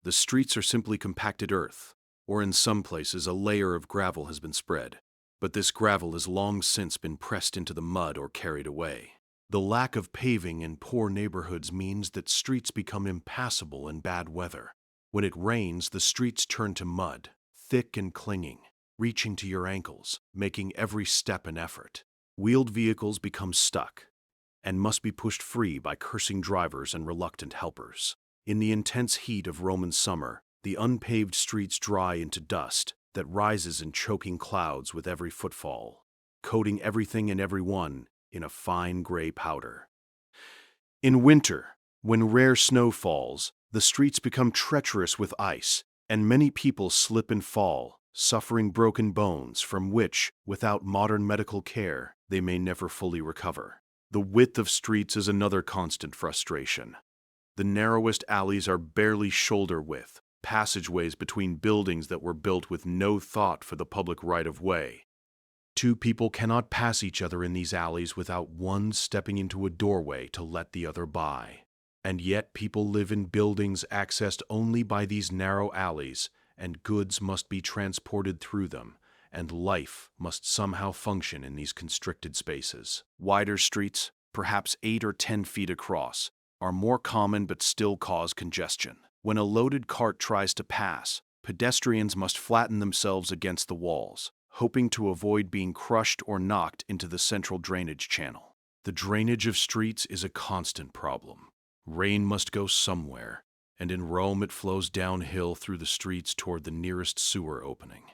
The streets are simply compacted earth, or in some places a layer of gravel has been spread, but this gravel has long since been pressed into the mud or carried away. The lack of paving in poor neighborhoods means that streets become impassable in bad weather. When it rains, the streets turn to mud, thick and clinging, reaching to your ankles, making every step an effort. Wheeled vehicles become stuck, and must be pushed free by cursing drivers and reluctant helpers. In the intense heat of Roman summer, the unpaved streets dry into dust that rises in choking clouds with every footfall, coating everything and everyone in a fine gray powder. In winter, when rare snow falls, the streets become treacherous with ice, and many people slip and fall, suffering broken bones from which, without modern medical care, they may never fully recover. The width of streets is another constant frustration. The narrowest alleys are barely shoulder width, passageways between buildings that were built with no thought for the public right-of-way. Two people cannot pass each other in these alleys without one stepping into a doorway to let the other by. And yet people live in buildings accessed only by these narrow alleys, and goods must be transported through them, and life must somehow function in these constricted spaces. Wider streets, perhaps 8 or 10 feet across, are more common but still cause congestion. When a loaded cart tries to pass, pedestrians must flatten themselves against the walls, hoping to avoid being crushed or knocked into the central drainage channel. The drainage of streets is a constant problem. Rain must go somewhere, and in Rome it flows downhill through the streets toward the nearest sewer opening.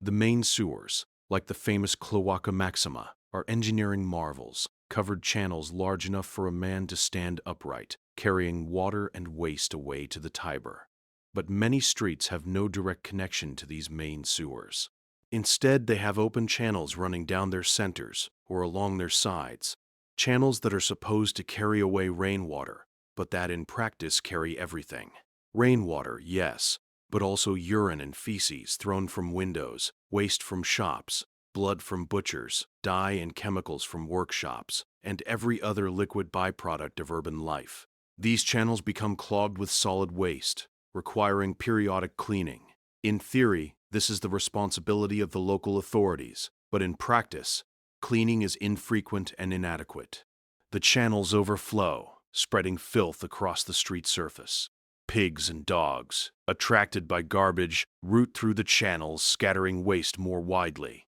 The main sewers, like the famous Cloaca Maxima, are engineering marvels, covered channels large enough for a man to stand upright, carrying water and waste away to the Tiber. But many streets have no direct connection to these main sewers. Instead, they have open channels running down their centers or along their sides, channels that are supposed to carry away rainwater, but that in practice carry everything. Rainwater, yes, but also urine and feces thrown from windows, waste from shops, blood from butchers, dye and chemicals from workshops, and every other liquid byproduct of urban life. These channels become clogged with solid waste, requiring periodic cleaning. In theory, this is the responsibility of the local authorities, but in practice, cleaning is infrequent and inadequate. The channels overflow, spreading filth across the street surface. Pigs and dogs, attracted by garbage, root through the channels, scattering waste more widely.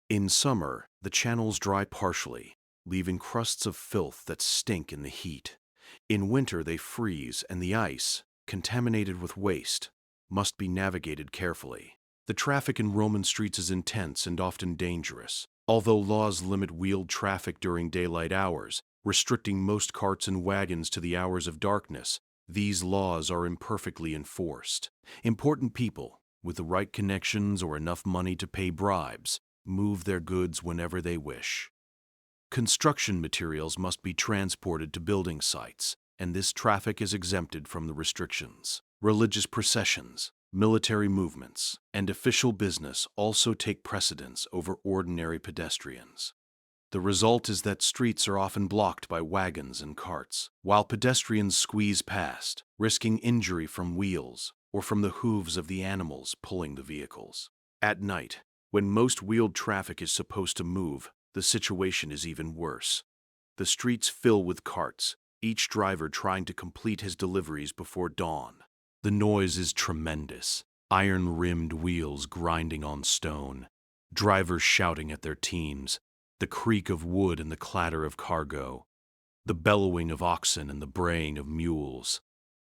In summer, the channels dry partially, leaving crusts of filth that stink in the heat. In winter, they freeze, and the ice, contaminated with waste, must be navigated carefully. The traffic in Roman streets is intense and often dangerous. Although laws limit wheeled traffic during daylight hours, restricting most carts and wagons to the hours of darkness, these laws are imperfectly enforced. Important people, with the right connections or enough money to pay bribes, move their goods whenever they wish. Construction materials must be transported to building sites, and this traffic is exempted from the restrictions. Religious processions, military movements, and official business also take precedence over ordinary pedestrians. The result is that streets are often blocked by wagons and carts, while pedestrians squeeze past, risking injury from wheels or from the hooves of the animals pulling the vehicles. At night, when most wheeled traffic is supposed to move, the situation is even worse. The streets fill with carts, each driver trying to complete his deliveries before dawn. The noise is tremendous, iron-rimmed wheels grinding on stone, drivers shouting at their teams, the creak of wood and the clatter of cargo, the bellowing of oxen and the braying of mules.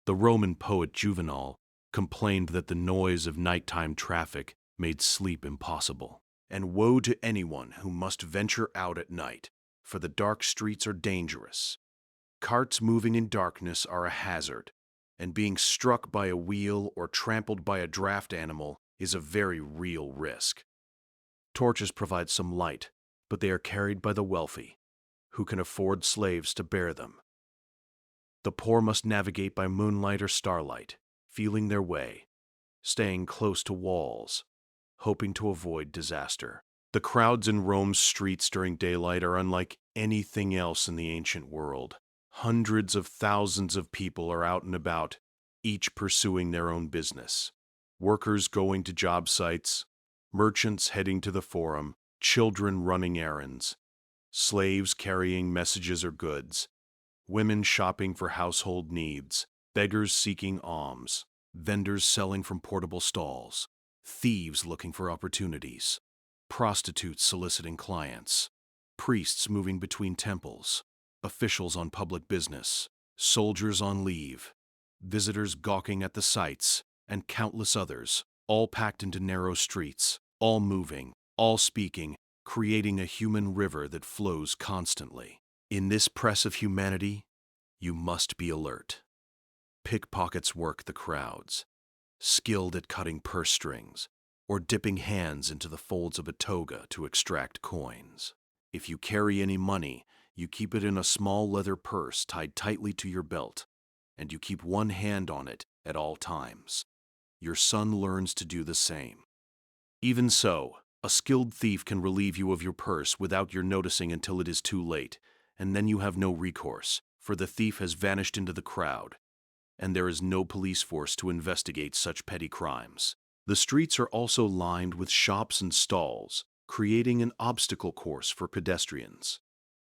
The Roman poet Juvenal complained that the noise of nighttime traffic made sleep impossible. And woe to anyone who must venture out at night, for the dark streets are dangerous. Carts moving in darkness are a hazard, and being struck by a wheel or trampled by a draft animal is a very real risk. Torches provide some light, but they are carried by the wealthy, who can afford slaves to bear them. The poor must navigate by moonlight or starlight, feeling their way, staying close to walls, hoping to avoid disaster. The crowds in Rome's streets during daylight are unlike anything else in the ancient world. Hundreds of thousands of people are out and about, each pursuing their own business. Workers going to job sites, merchants heading to the forum, children running errands, slaves carrying messages or goods, women shopping for household needs, beggars seeking alms, vendors selling from portable stalls, thieves looking for opportunities, prostitutes soliciting clients, priests moving between temples, officials on public business, soldiers on leave, visitors gawking at the sights, and countless others, all packed into narrow streets, all moving, all speaking, creating a human river that flows constantly. In this press of humanity, you must be alert. Pickpockets work the crowds, skilled at cutting purse strings, or dipping hands into the folds of a toga to extract coins. If you carry any money, you keep it in a small leather purse tied tightly to your belt, and you keep one hand on it at all times. Your son learns to do the same. Even so, a skilled thief can relieve you of your purse without your noticing until it is too late, and then you have no recourse, for the thief has vanished into the crowd, and there is no police force to investigate such petty crimes. The streets are also lined with shops and stalls, creating an obstacle course for pedestrians.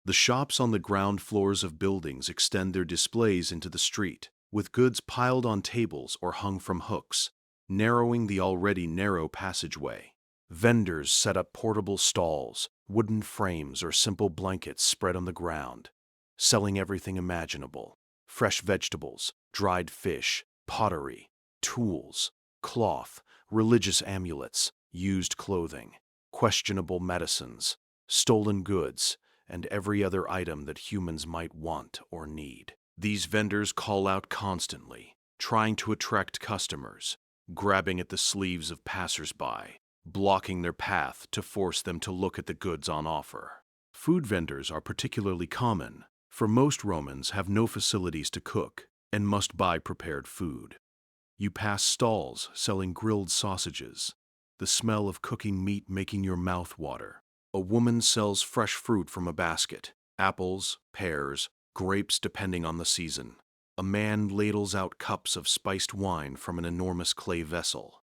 The shops on the ground floors of buildings extend their displays into the street, with goods piled on tables or hung from hooks, narrowing the already narrow passageway. Vendors set up portable stalls, wooden frames, or simple blankets spread on the ground, selling everything imaginable: fresh vegetables, dried fish, pottery, tools, cloth, religious amulets, used clothing, questionable medicines, stolen goods, and every other item that humans might want or need. These vendors call out constantly, trying to attract customers, grabbing at the sleeves of passers-by, blocking their path to force them to look at the goods on offer. Food vendors are particularly common, for most Romans have no facilities to cook and must buy prepared food. You pass stalls selling grilled sausages, the smell of cooking meat making your mouth water. A woman sells fresh fruit from a basket, apples, pears, grapes depending on the season. A man ladles out cups of spiced wine from an enormous clay vessel.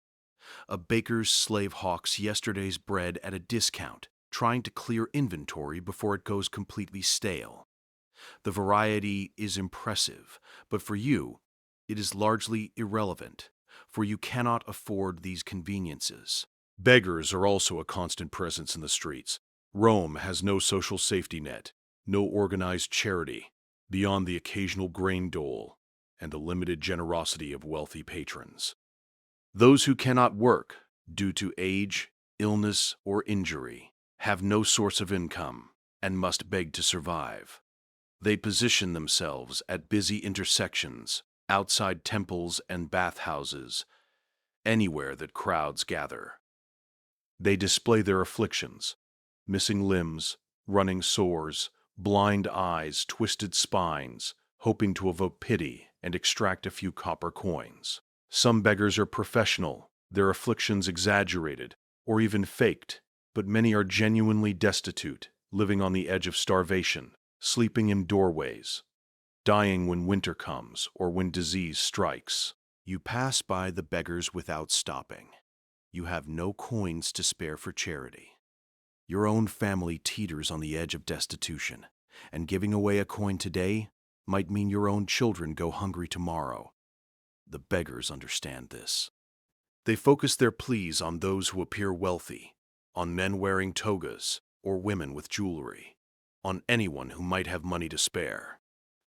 A baker's slave hawks yesterday's bread at a discount, trying to clear inventory before it goes completely stale. The variety is impressive, but for you, it is largely irrelevant, for you cannot afford these conveniences. Beggars are also a constant presence in the streets. Rome has no social safety net, no organized charity, beyond the occasional grain dole and the limited generosity of wealthy patrons. Those who cannot work due to age, illness, or injury have no source of income and must beg to survive. They position themselves at busy intersections, outside temples and bathhouses, anywhere that crowds gather. They display their afflictions: missing limbs, running sores, blind eyes, twisted spines, hoping to evoke pity and extract a few copper coins. Some beggars are professional, their afflictions exaggerated, or even faked, but many are genuinely destitute, living on the edge of starvation, sleeping in doorways, dying when winter comes or when disease strikes. You pass by the beggars without stopping. You have no coins to spare for charity. Your own family teeters on the edge of destitution, and giving away a coin today might mean your own children go hungry tomorrow. The beggars understand this. They focus their pleas on those who appear wealthy, on men wearing togas or women with jewelry, on anyone who might have money to spare.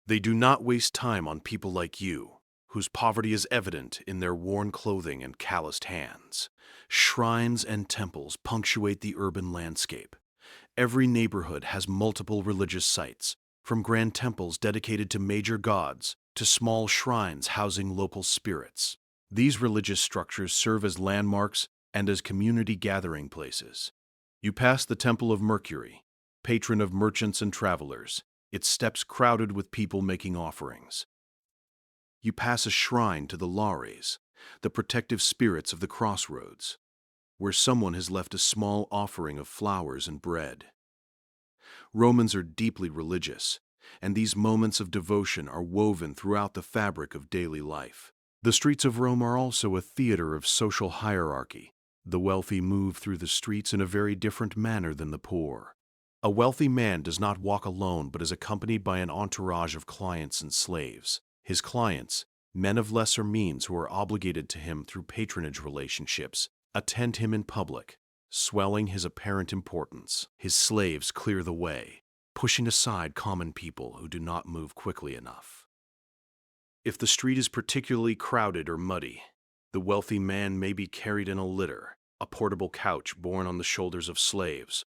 They do not waste time on people like you, whose poverty is evident in their worn clothing and calloused hands. Shrines and temples punctuate the urban landscape. Every neighborhood has multiple religious sites, from grand temples dedicated to major gods to small shrines housing local spirits. These religious structures serve as landmarks and as community gathering places. You pass the Temple of Mercury, patron of merchants and travelers, its steps crowded with people making offerings. You pass a shrine to the Lares, the protective spirits of the crossroads, where someone has left a small offering of flowers and bread. Romans are deeply religious, and these moments of devotion are woven throughout the fabric of daily life. The streets of Rome are also a theater of social hierarchy. The wealthy move through the streets in a very different manner than the poor. A wealthy man does not walk alone but is accompanied by an entourage of clients and slaves. His clients, men of lesser means who are obligated to him through patronage relationships, attend him in public, swelling his apparent importance. His slaves clear the way, pushing aside common people who do not move quickly enough. If the street is particularly crowded or muddy, the wealthy man may be carried in a litter, a portable couch borne on the shoulders of slaves,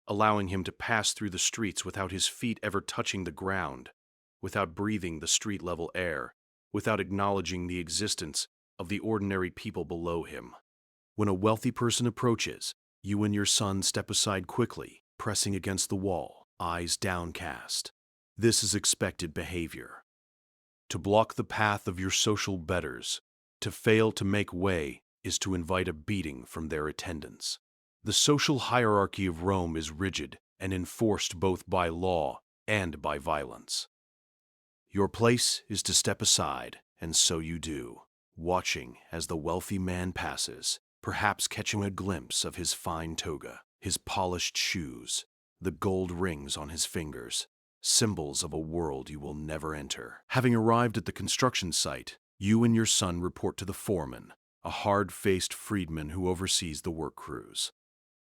allowing him to pass through the streets without his feet ever touching the ground, without breathing the street-level air, without acknowledging the existence of the ordinary people below him. When a wealthy person approaches, you and your son step aside quickly, pressing against the wall, eyes downcast. This is expected behavior. To block the path of your social betters, to fail to make way, is to invite a beating from their attendants. The social hierarchy of Rome is rigid and enforced both by law and by violence. Your place is to step aside, and so you do, watching as the wealthy man passes, perhaps catching a glimpse of his fine toga, his polished shoes, the gold rings on his fingers, symbols of a world you will never enter. Having arrived at the construction site, you and your son report to the foreman, a hard-faced freedman who oversees the work crews.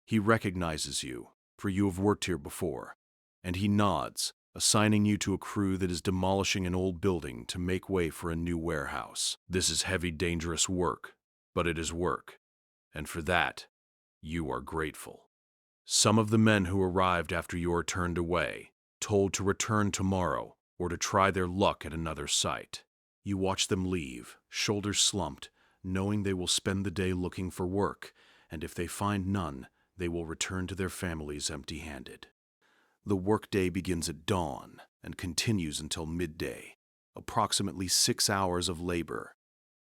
He recognizes you, for you have worked here before, and he nods, assigning you to a crew that is demolishing an old building to make way for a new warehouse. This is heavy, dangerous work, but it is work, and for that, you are grateful. Some of the men who arrived after you are turned away, told to return tomorrow or to try their luck at another site. You watch them leave, shoulders slumped, knowing they will spend the day looking for work, and if they find none, they will return to their families empty-handed. The workday begins at dawn and continues until midday, approximately 6 hours of labor.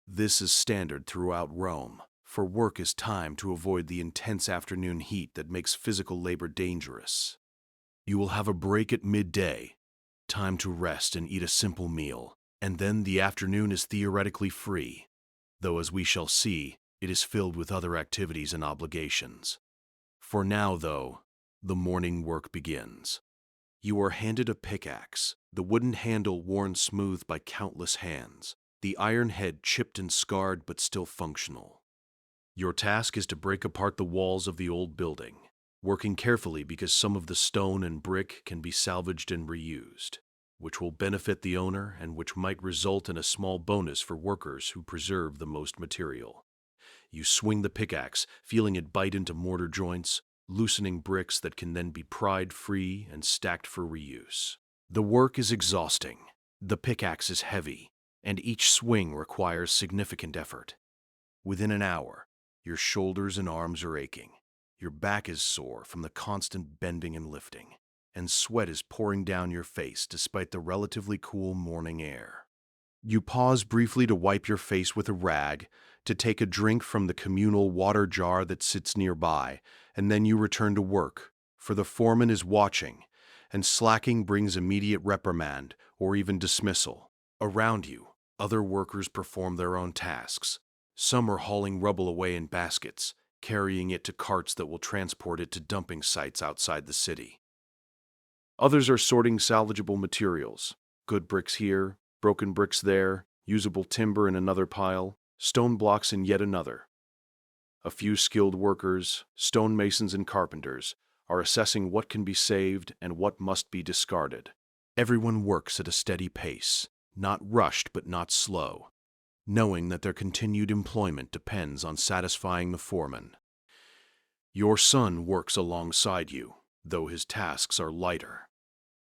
This is standard throughout Rome, for work is timed to avoid the intense afternoon heat that makes physical labor dangerous. You will have a break at midday, time to rest and eat a simple meal, and then the afternoon is theoretically free, though as we shall see, it is filled with other activities and obligations. For now, though, the morning work begins. You are handed a pickaxe, the wooden handle worn smooth by countless hands, the iron head chipped and scarred but still functional. Your task is to break apart the walls of the old building, working carefully because some of the stone and brick can be salvaged and reused, which will benefit the owner and which might result in a small bonus for workers who preserve the most material. You swing the pickaxe, feeling it bite into mortar joints, loosening bricks that can then be pried free and stacked for reuse. The work is exhausting, the pickaxe is heavy, and each swing requires significant effort. Within an hour, your shoulders and arms are aching, your back is sore from the constant bending and lifting, and sweat is pouring down your face despite the relatively cool morning air. You pause briefly to wipe your face with a rag, to take a drink from the communal water jar that sits nearby, and then you return to work, for the foreman is watching, and slacking brings immediate reprimand or even dismissal. Around you, other workers perform their own tasks. Some are hauling rubble away in baskets, carrying it to carts that will transport it to dumping sites outside the city. Others are sorting salvageable materials, good bricks here, broken bricks there, usable timber in another pile, stone blocks in yet another. A few skilled workers, stonemasons and carpenters, are assessing what can be saved and what must be discarded. Everyone works at a steady pace, not rushed but not slow, knowing that their continued employment depends on satisfying the foreman. Your son works alongside you, though his tasks are lighter.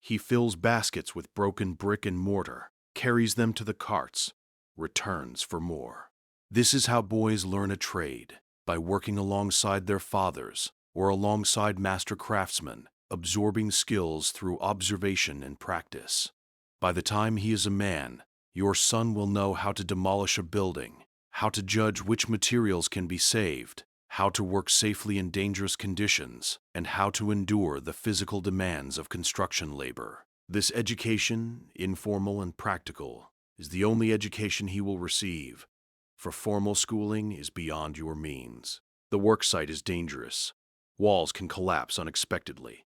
He fills baskets with broken brick and mortar, carries them to the carts, returns for more. This is how boys learn a trade, by working alongside their fathers or alongside master craftsmen, absorbing skills through observation and practice. By the time he is a man, your son will know how to demolish a building, how to judge which materials can be saved, how to work safely in dangerous conditions, and how to endure the physical demands of construction labor. This education, informal and practical, is the only education he will receive, for formal schooling is beyond your means. The worksite is dangerous. Walls can collapse unexpectedly,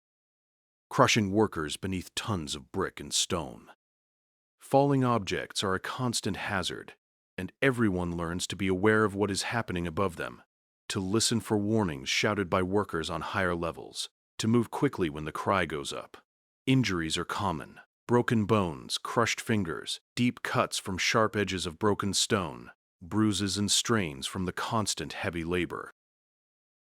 crushing workers beneath tons of brick and stone. Falling objects are a constant hazard, and everyone learns to be aware of what is happening above them, to listen for warnings shouted by workers on higher levels, to move quickly when the cry goes up. Injuries are common. Broken bones, crushed fingers, deep cuts from sharp edges of broken stone, bruises and strains from the constant heavy labor.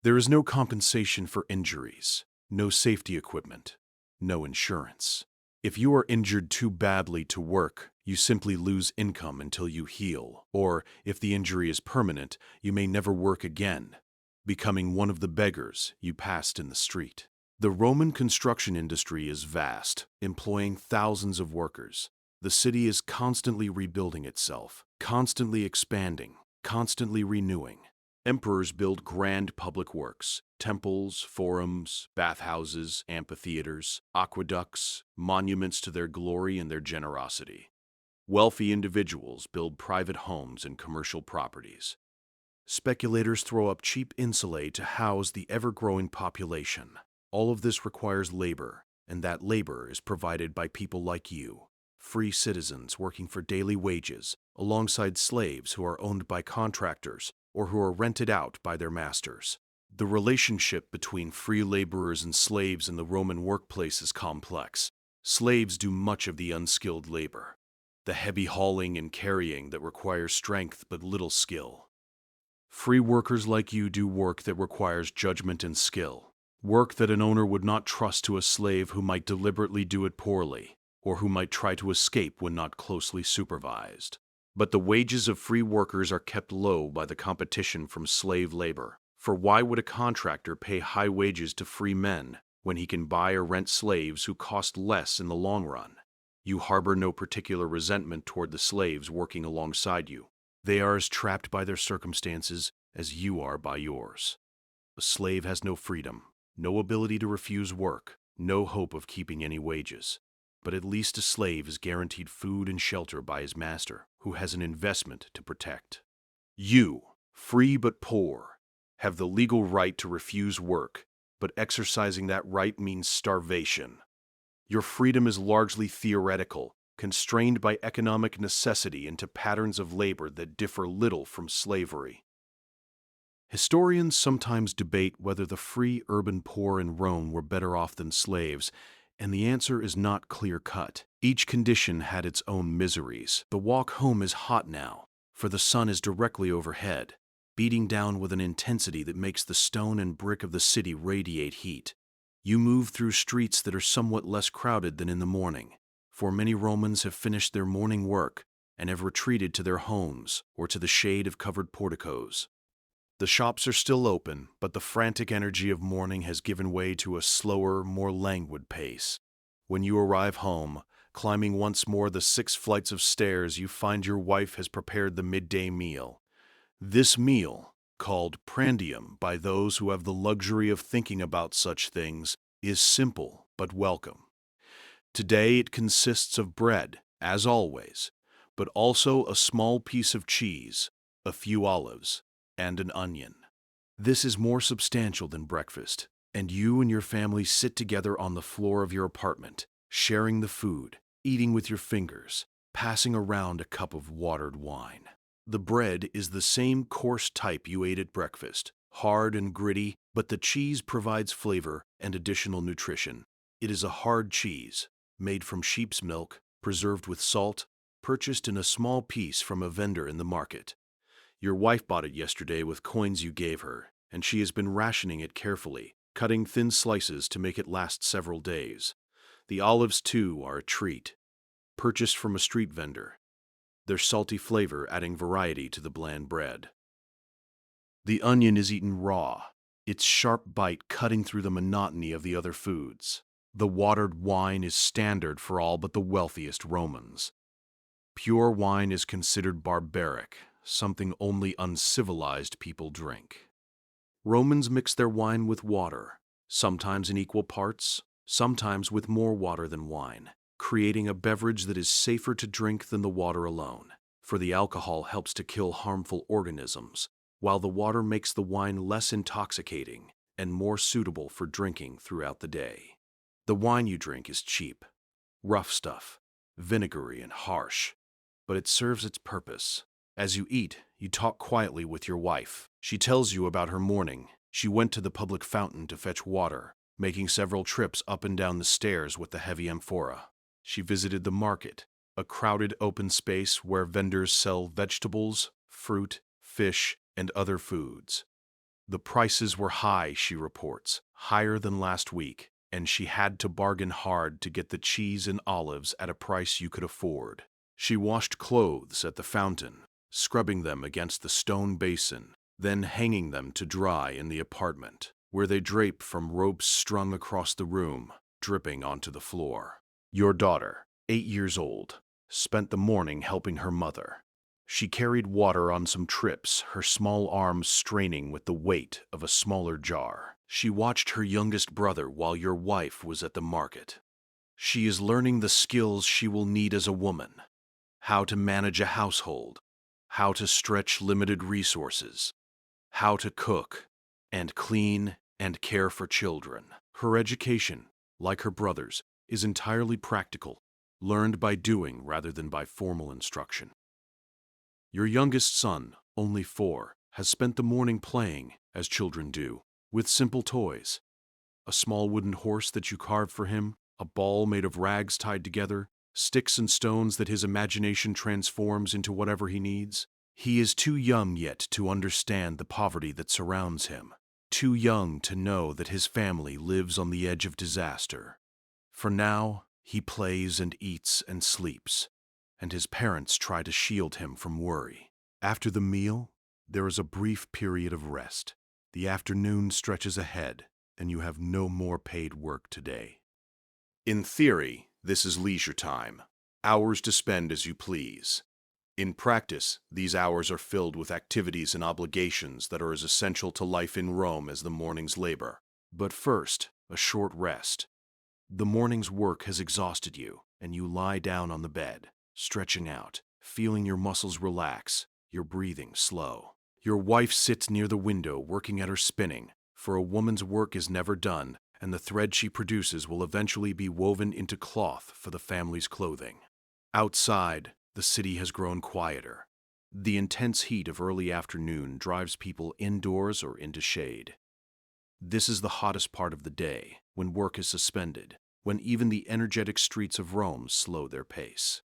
There is no compensation for injuries, no safety equipment, no insurance. If you are injured too badly to work, you simply lose income until you heal, or if the injury is permanent, you may never work again, becoming one of the beggars you passed in the street. The Roman construction industry is vast, employing thousands of workers. The city is constantly rebuilding itself, constantly expanding, constantly renewing. Emperors build grand public works, temples, forums, bathhouses, amphitheaters, aqueducts, monuments to their glory and their generosity. Wealthy individuals build private homes and commercial properties. Speculators throw up cheap insulae to house the ever-growing population. All of this requires labor, and that labor is provided by people like you, free citizens working for daily wages, alongside slaves who are owned by contractors or who are rented out by their masters. The relationship between free laborers and slaves in the Roman workplace is complex. Slaves do much of the unskilled labor, the heavy hauling and carrying that requires strength but little skill. Free workers like you do work that requires judgment and skill. Work that an owner would not trust to a slave who might deliberately do it poorly, or who might try to escape when not closely supervised. But the wages of free workers are kept low by the competition from slave labor. For why would a contractor pay high wages to free men when he can buy or rent slaves who cost less in the long run? You harbor no particular resentment toward the slaves working alongside you. They are as trapped by their circumstances as you are by yours. A slave has no freedom, no ability to refuse work, no hope of keeping any wages. But at least a slave is guaranteed food and shelter by his master, who has an investment to protect. You, free but poor, have the legal right to refuse work, but exercising that right means starvation. Your freedom is largely theoretical, constrained by economic necessity into patterns of labor that differ little from slavery. Historians sometimes debate whether the free urban poor in Rome were better off than slaves, and the answer is not clear-cut. Each condition had its own miseries. The walk home is hot now, for the sun is directly overhead, beating down with an intensity that makes the stone and brick of the city radiate heat. You move through streets that are somewhat less crowded than in the morning, for many Romans have finished their morning work and have retreated to their homes or to the shade of covered porticos. The shops are still open, but the frantic energy of morning has given way to a slower, more languid pace. When you arrive home, climbing once more the 6 flights of stairs, you find your wife has prepared the midday meal. This meal, called prandium by those who have the luxury of thinking about such things, is simple but welcome. Today it consists of bread, as always, but also a small piece of cheese, a few olives, and an onion. This is more substantial than breakfast, and you and your family sit together on the floor of your apartment, sharing the food, eating with your fingers, passing around a cup of watered wine. The bread is the same coarse type you ate at breakfast, hard and gritty, but the cheese provides flavor and additional nutrition. It is a hard cheese, made from sheep's milk, preserved with salt, purchased in a small piece from a vendor in the market. Your wife bought it yesterday with coins you gave her, and she has been rationing it carefully, cutting thin slices to make it last several days. The olives, too, are a treat, purchased from a street vendor, their salty flavor adding variety to the bland bread. The onion is eaten raw, its sharp bite cutting through the monotony of the other foods. The watered wine is standard for all but the wealthiest Romans. Pure wine is considered barbaric, something only uncivilized people drink. Romans mix their wine with water, sometimes in equal parts, sometimes with more water than wine, creating a beverage that is safer to drink than the water alone, for the alcohol helps to kill harmful organisms, while the water makes the wine less intoxicating and more suitable for drinking throughout the day. The wine you drink is cheap, rough stuff, vinegary and harsh, but it serves its purpose. As you eat, you talk quietly with your wife. She tells you about her morning. She went to the public fountain to fetch water, making several trips up and down the stairs with the heavy amphora. She visited the market, a crowded open space where vendors sell vegetables, fruit, fish, and other foods. The prices were high, she reports, higher than last week, and she had to bargain hard to get the cheese and olives at a price you could afford. She washed clothes at the fountain, scrubbing them against the stone basin, then hanging them to dry in the apartment, where they drape from ropes strung across the room, dripping onto the floor. Your daughter, 8 years old, spent the morning helping her mother. She carried water on some trips, her small arms straining with the weight of a smaller jar. She watched her youngest brother while your wife was at the market. She is learning the skills she will need as a woman: how to manage a household, how to stretch limited resources, how to cook and clean and care for children. Her education, like her brother's, is entirely practical, learned by doing rather than by formal instruction. Your youngest son, only 4, has spent the morning playing, as children do, with simple toys. A small wooden horse that you carved for him, a ball made of rags tied together, sticks and stones that his imagination transforms into whatever he needs. He is too young yet to understand the poverty that surrounds him, too young to know that his family lives on the edge of disaster. For now, he plays and eats and sleeps, and his parents try to shield him from worry. After the meal, there is a brief period of rest. The afternoon stretches ahead, and you have no more paid work today. In theory, this is leisure time, hours to spend as you please. In practice, these hours are filled with activities and obligations that are as essential to life in Rome as the morning's labor. But first, a short rest. The morning's work has exhausted you, and you lie down on the bed, stretching out, feeling your muscles relax, your breathing slow. Your wife sits near the window working at her spinning, for a woman's work is never done, and the thread she produces will eventually be woven into cloth for the family's clothing. Outside, the city has grown quieter. The intense heat of early afternoon drives people indoors or into shade. This is the hottest part of the day, when work is suspended, when even the energetic streets of Rome slow their pace.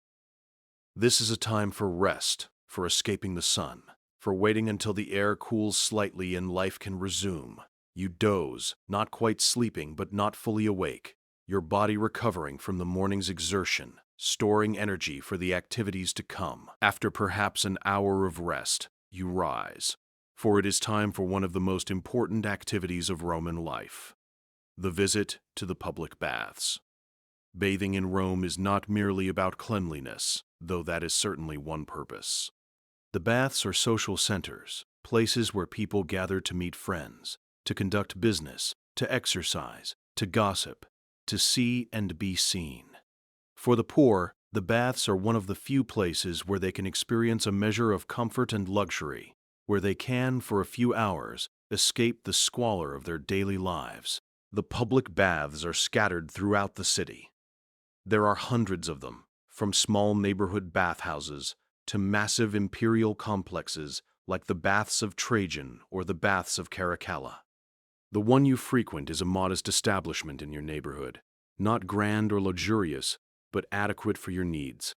This is a time for rest, for escaping the sun, for waiting until the air cools slightly and life can resume. You doze, not quite sleeping but not fully awake, your body recovering from the morning's exertion, storing energy for the activities to come. After perhaps an hour of rest, you rise, for it is time for one of the most important activities of Roman life: the visit to the public baths. Bathing in Rome is not merely about cleanliness, though that is certainly one purpose. The baths are social centers, places where people gather to meet friends, to conduct business, to exercise, to gossip, to see and be seen. For the poor, the baths are one of the few places where they can experience a measure of comfort and luxury, where they can, for a few hours, escape the squalor of their daily lives. The public baths are scattered throughout the city. There are hundreds of them, from small neighborhood bathhouses to massive imperial complexes like the Baths of Trajan or the Baths of Caracalla. The one you frequent is a modest establishment in your neighborhood, not grand or luxurious, but adequate for your needs.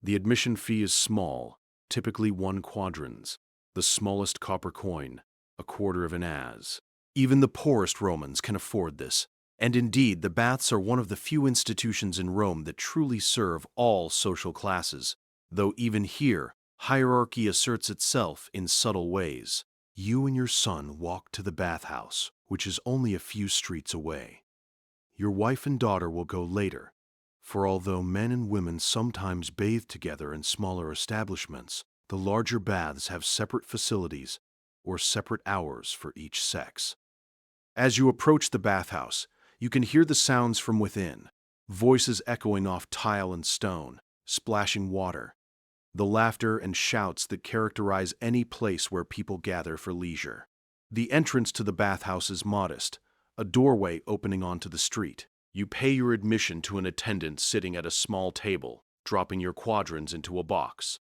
The admission fee is small, typically 1 quadrans, the smallest copper coin, a quarter of an as. Even the poorest Romans can afford this, and indeed the baths are one of the few institutions in Rome that truly serve all social classes, though even here, hierarchy asserts itself in subtle ways. You and your son walk to the bathhouse, which is only a few streets away. Your wife and daughter will go later, for although men and women sometimes bathe together in smaller establishments, the larger baths have separate facilities or separate hours for each sex. As you approach the bathhouse, you can hear the sounds from within, voices echoing off tile and stone, splashing water, the laughter and shouts that characterize any place where people gather for leisure. The entrance to the bathhouse is modest, a doorway opening onto the street. You pay your admission to an attendant sitting at a small table, dropping your quadrans into a box.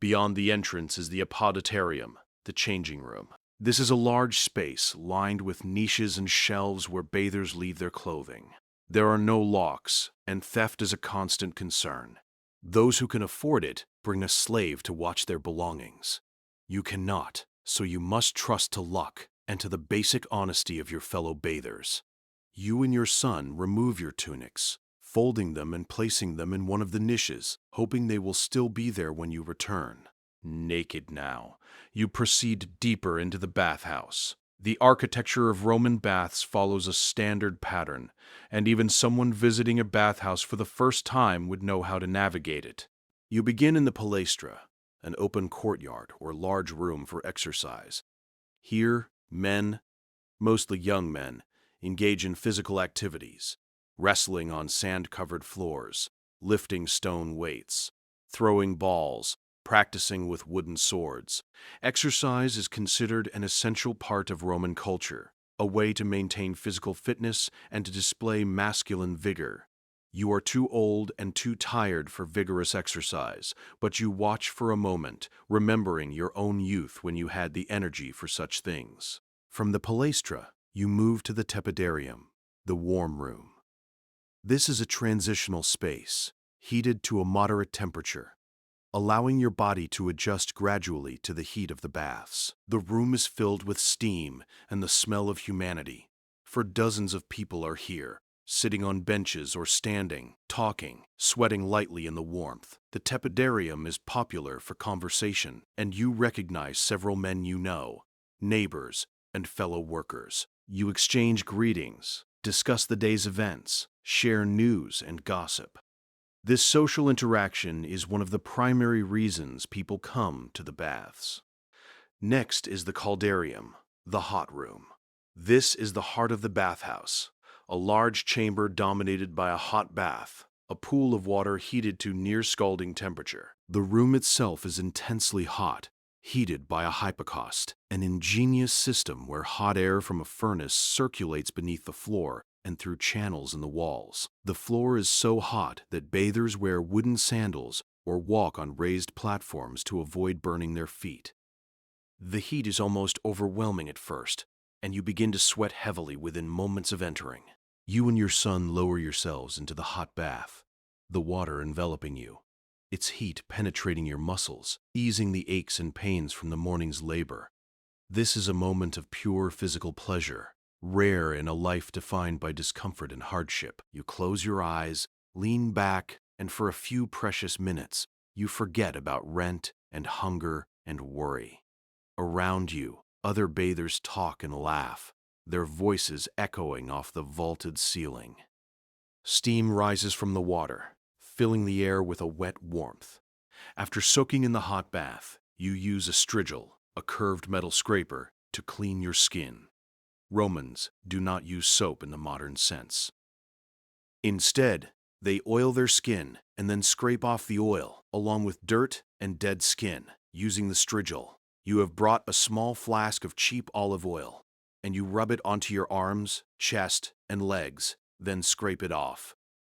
Beyond the entrance is the apoditarium, the changing room. This is a large space lined with niches and shelves where bathers leave their clothing. There are no locks, and theft is a constant concern. Those who can afford it bring a slave to watch their belongings. You cannot, so you must trust to luck and to the basic honesty of your fellow bathers. You and your son remove your tunics, folding them and placing them in one of the niches, hoping they will still be there when you return. Naked now, you proceed deeper into the bathhouse. The architecture of Roman baths follows a standard pattern, and even someone visiting a bathhouse for the first time would know how to navigate it. You begin in the palaestra, an open courtyard or large room for exercise. Here, men, mostly young men, engage in physical activities, wrestling on sand-covered floors, lifting stone weights, throwing balls, practicing with wooden swords. Exercise is considered an essential part of Roman culture, a way to maintain physical fitness and to display masculine vigor. You are too old and too tired for vigorous exercise, but you watch for a moment, remembering your own youth when you had the energy for such things. From the palaestra, you move to the tepidarium, the warm room. This is a transitional space, heated to a moderate temperature, allowing your body to adjust gradually to the heat of the baths. The room is filled with steam and the smell of humanity, for dozens of people are here, sitting on benches or standing, talking, sweating lightly in the warmth. The tepidarium is popular for conversation, and you recognize several men you know, neighbors, and fellow workers. You exchange greetings, discuss the day's events, share news and gossip. This social interaction is one of the primary reasons people come to the baths. Next is the caldarium, the hot room. This is the heart of the bathhouse, a large chamber dominated by a hot bath, a pool of water heated to near scalding temperature. The room itself is intensely hot, heated by a hypocaust, an ingenious system where hot air from a furnace circulates beneath the floor and through channels in the walls. The floor is so hot that bathers wear wooden sandals or walk on raised platforms to avoid burning their feet. The heat is almost overwhelming at first, and you begin to sweat heavily within moments of entering. You and your son lower yourselves into the hot bath, the water enveloping you, its heat penetrating your muscles, easing the aches and pains from the morning's labor. This is a moment of pure physical pleasure, rare in a life defined by discomfort and hardship. You close your eyes, lean back, and for a few precious minutes, you forget about rent and hunger and worry. Around you, other bathers talk and laugh, their voices echoing off the vaulted ceiling. Steam rises from the water, filling the air with a wet warmth. After soaking in the hot bath, you use a strigil, a curved metal scraper, to clean your skin. Romans do not use soap in the modern sense. Instead, they oil their skin and then scrape off the oil, along with dirt and dead skin, using the strigil. You have brought a small flask of cheap olive oil, and you rub it onto your arms, chest, and legs, then scrape it off,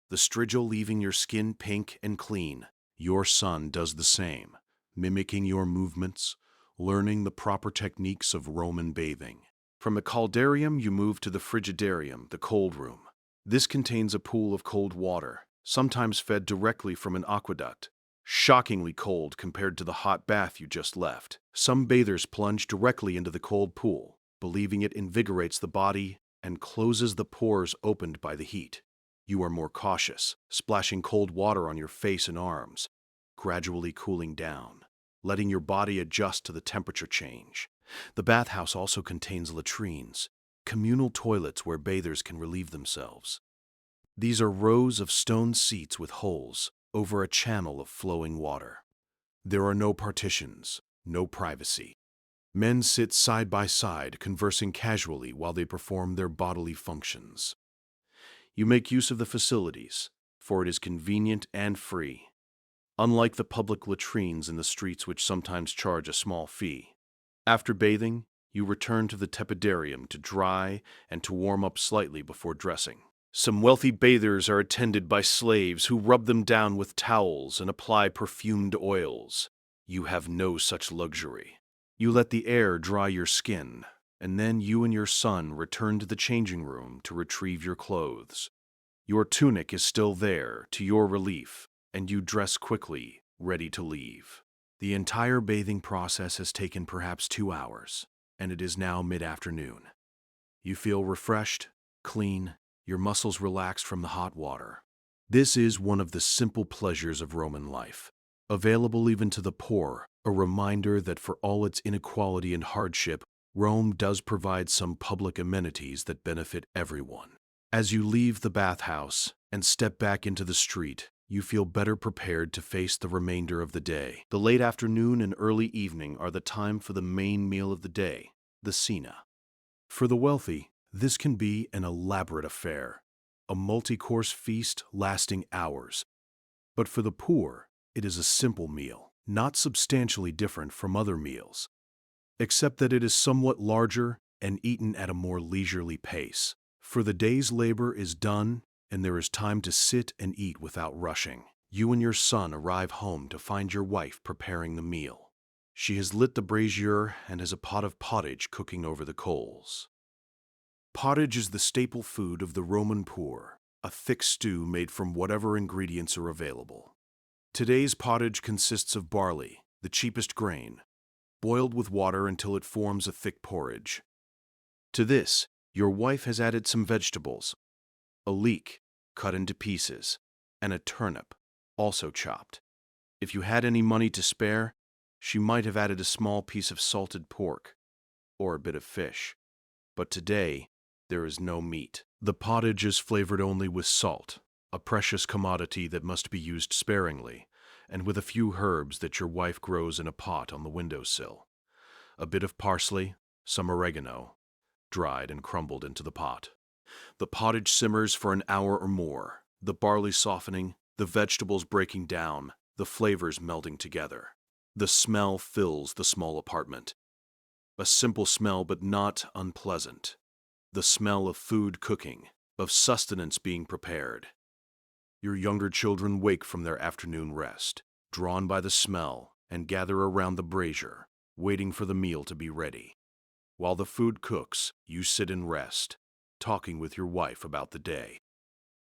the strigil leaving your skin pink and clean. Your son does the same, mimicking your movements, learning the proper techniques of Roman bathing. From the caldarium, you move to the frigidarium, the cold room. This contains a pool of cold water, sometimes fed directly from an aqueduct. Shockingly cold compared to the hot bath you just left. Some bathers plunge directly into the cold pool, believing it invigorates the body and closes the pores opened by the heat. You are more cautious, splashing cold water on your face and arms, gradually cooling down, letting your body adjust to the temperature change. The bathhouse also contains latrines, communal toilets where bathers can relieve themselves. These are rows of stone seats with holes over a channel of flowing water. There are no partitions, no privacy. Men sit side by side, conversing casually while they perform their bodily functions. You make use of the facilities, for it is convenient and free, unlike the public latrines in the streets which sometimes charge a small fee. After bathing, you return to the tepidarium to dry and to warm up slightly before dressing. Some wealthy bathers are attended by slaves who rub them down with towels and apply perfumed oils. You have no such luxury. You let the air dry your skin, and then you and your son return to the changing room to retrieve your clothes. Your tunic is still there, to your relief, and you dress quickly, ready to leave. The entire bathing process has taken perhaps 2 hours, and it is now mid-afternoon. You feel refreshed, clean, your muscles relaxed from the hot water. This is one of the simple pleasures of Roman life, available even to the poor, a reminder that for all its inequality and hardship, Rome does provide some public amenities that benefit everyone. As you leave the bathhouse and step back into the street, you feel better prepared to face the remainder of the day. The late afternoon and early evening are the time for the main meal of the day, the cena. For the wealthy, this can be an elaborate affair, a multi-course feast lasting hours. But for the poor, it is a simple meal, not substantially different from other meals, except that it is somewhat larger and eaten at a more leisurely pace. For the day's labor is done, and there is time to sit and eat without rushing. You and your son arrive home to find your wife preparing the meal. She has lit the brazier and has a pot of pottage cooking over the coals. Pottage is the staple food of the Roman poor, a thick stew made from whatever ingredients are available. Today's pottage consists of barley, the cheapest grain, boiled with water until it forms a thick porridge. To this, your wife has added some vegetables, a leek cut into pieces, and a turnip, also chopped. If you had any money to spare, she might have added a small piece of salted pork, or a bit of fish. But today, there is no meat. The pottage is flavored only with salt, a precious commodity that must be used sparingly, and with a few herbs that your wife grows in a pot on the windowsill. A bit of parsley, some oregano, dried and crumbled into the pot. The pottage simmers for an hour or more, the barley softening, the vegetables breaking down, the flavors melding together. The smell fills the small apartment. A simple smell, but not unpleasant. The smell of food cooking, of sustenance being prepared. Your younger children wake from their afternoon rest, drawn by the smell, and gather around the brazier, waiting for the meal to be ready. While the food cooks, you sit and rest, talking with your wife about the day.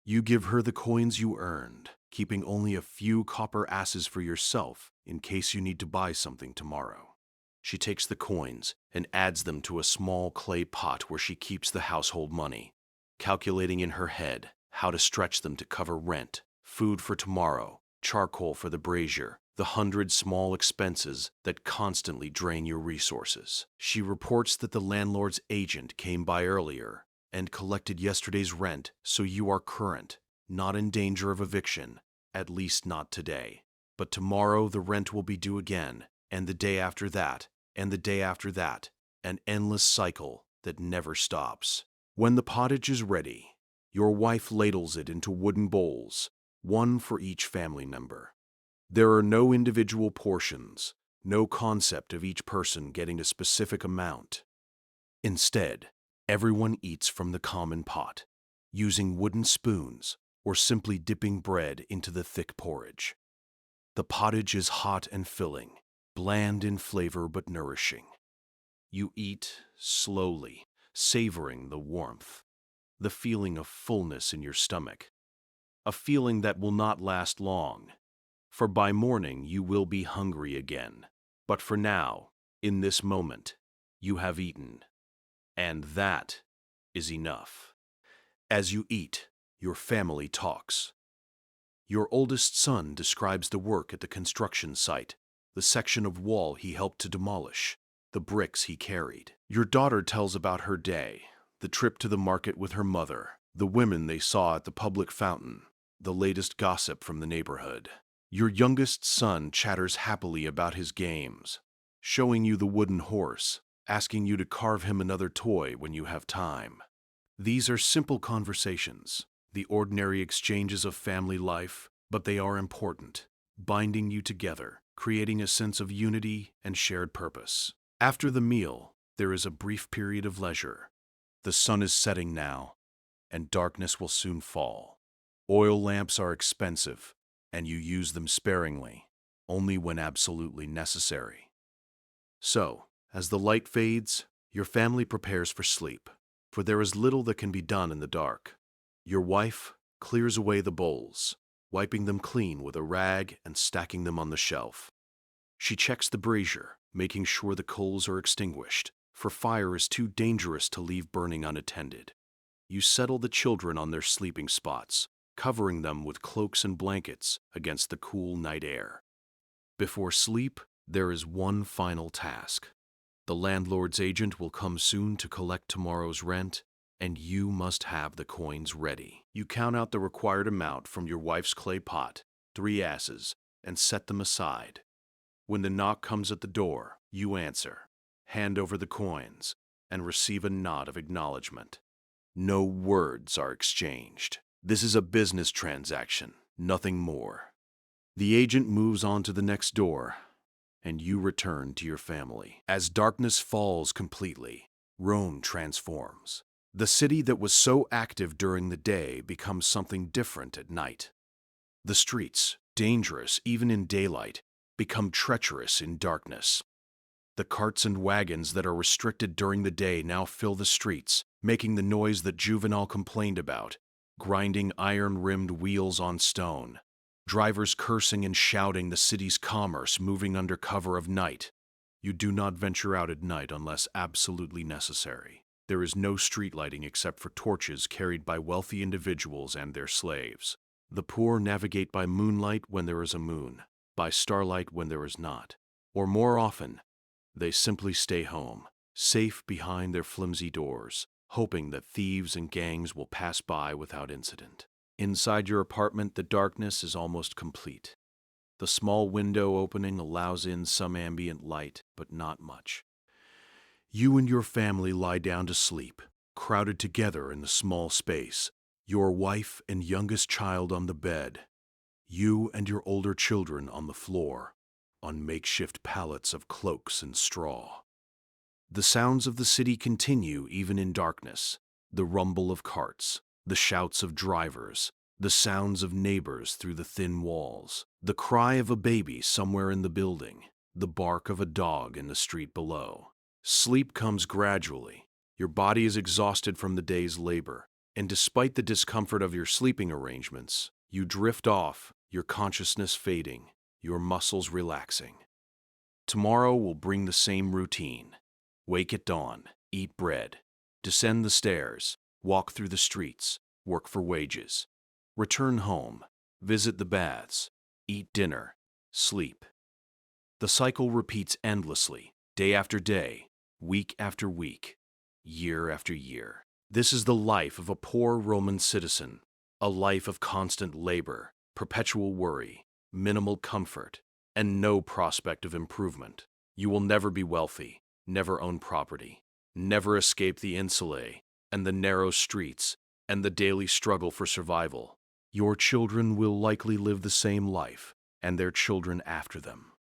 You give her the coins you earned, keeping only a few copper asses for yourself in case you need to buy something tomorrow. She takes the coins and adds them to a small clay pot where she keeps the household money, calculating in her head how to stretch them to cover rent, food for tomorrow, charcoal for the brazier, the 100 small expenses that constantly drain your resources. She reports that the landlord's agent came by earlier and collected yesterday's rent, so you are current, not in danger of eviction, at least not today. But tomorrow the rent will be due again, and the day after that, and the day after that, an endless cycle that never stops. When the pottage is ready, your wife ladles it into wooden bowls, one for each family member. There are no individual portions, no concept of each person getting a specific amount. Instead, everyone eats from the common pot, using wooden spoons or simply dipping bread into the thick porridge. The pottage is hot and filling, bland in flavor but nourishing. You eat slowly, savoring the warmth, the feeling of fullness in your stomach, a feeling that will not last long, for by morning you will be hungry again. But for now, in this moment, you have eaten, and that is enough. As you eat, your family talks. Your oldest son describes the work at the construction site, the section of wall he helped to demolish, the bricks he carried. Your daughter tells about her day, the trip to the market with her mother, the women they saw at the public fountain, the latest gossip from the neighborhood. Your youngest son chatters happily about his games, showing you the wooden horse, asking you to carve him another toy when you have time. These are simple conversations, the ordinary exchanges of family life, but they are important, binding you together, creating a sense of unity and shared purpose. After the meal, there is a brief period of leisure. The sun is setting now, and darkness will soon fall. Oil lamps are expensive, and you use them sparingly, only when absolutely necessary. So, As the light fades, your family prepares for sleep, for there is little that can be done in the dark. Your wife clears away the bowls, wiping them clean with a rag and stacking them on the shelf. She checks the brazier, making sure the coals are extinguished, for fire is too dangerous to leave burning unattended. You settle the children on their sleeping spots, covering them with cloaks and blankets against the cool night air. Before sleep, there is one final task. The landlord's agent will come soon to collect tomorrow's rent, and you must have the coins ready. You count out the required amount from your wife's clay pot, 3 asses, and set them aside. When the knock comes at the door, you answer, hand over the coins, and receive a nod of acknowledgement. No words are exchanged. This is a business transaction, nothing more. The agent moves on to the next door, and you return to your family. As darkness falls completely, Rome transforms. The city that was so active during the day becomes something different at night. The streets, dangerous even in daylight, become treacherous in darkness. The carts and wagons that are restricted during the day now fill the streets, making the noise that Juvenal complained about, grinding iron-rimmed wheels on stone. Drivers cursing and shouting the city's commerce moving under cover of night. You do not venture out at night unless absolutely necessary. There is no street lighting except for torches carried by wealthy individuals and their slaves. The poor navigate by moonlight when there is a moon, by starlight when there is not, or more often, they simply stay home, safe behind their flimsy doors, hoping that thieves and gangs will pass by without incident. Inside your apartment, the darkness is almost complete. The small window opening allows in some ambient light, but not much. You and your family lie down to sleep, crowded together in the small space, your wife and youngest child on the bed, you and your older children on the floor, on makeshift pallets of cloaks and straw. The sounds of the city continue even in darkness, the rumble of carts, the shouts of drivers, the sounds of neighbors through the thin walls, the cry of a baby somewhere in the building, the bark of a dog in the street below. Sleep comes gradually. Your body is exhausted from the day's labor, and despite the discomfort of your sleeping arrangements, you drift off, your consciousness fading, your muscles relaxing. Tomorrow will bring the same routine. Wake at dawn, eat bread, descend the stairs, walk through the streets, work for wages, return home, visit the baths, eat dinner, sleep. The cycle repeats endlessly, day after day, week after week, year after year. This is the life of a poor Roman citizen, a life of constant labor, perpetual worry, minimal comfort, and no prospect of improvement. You will never be wealthy, never own property, never escape the insulae and the narrow streets and the daily struggle for survival. Your children will likely live the same life, and their children after them.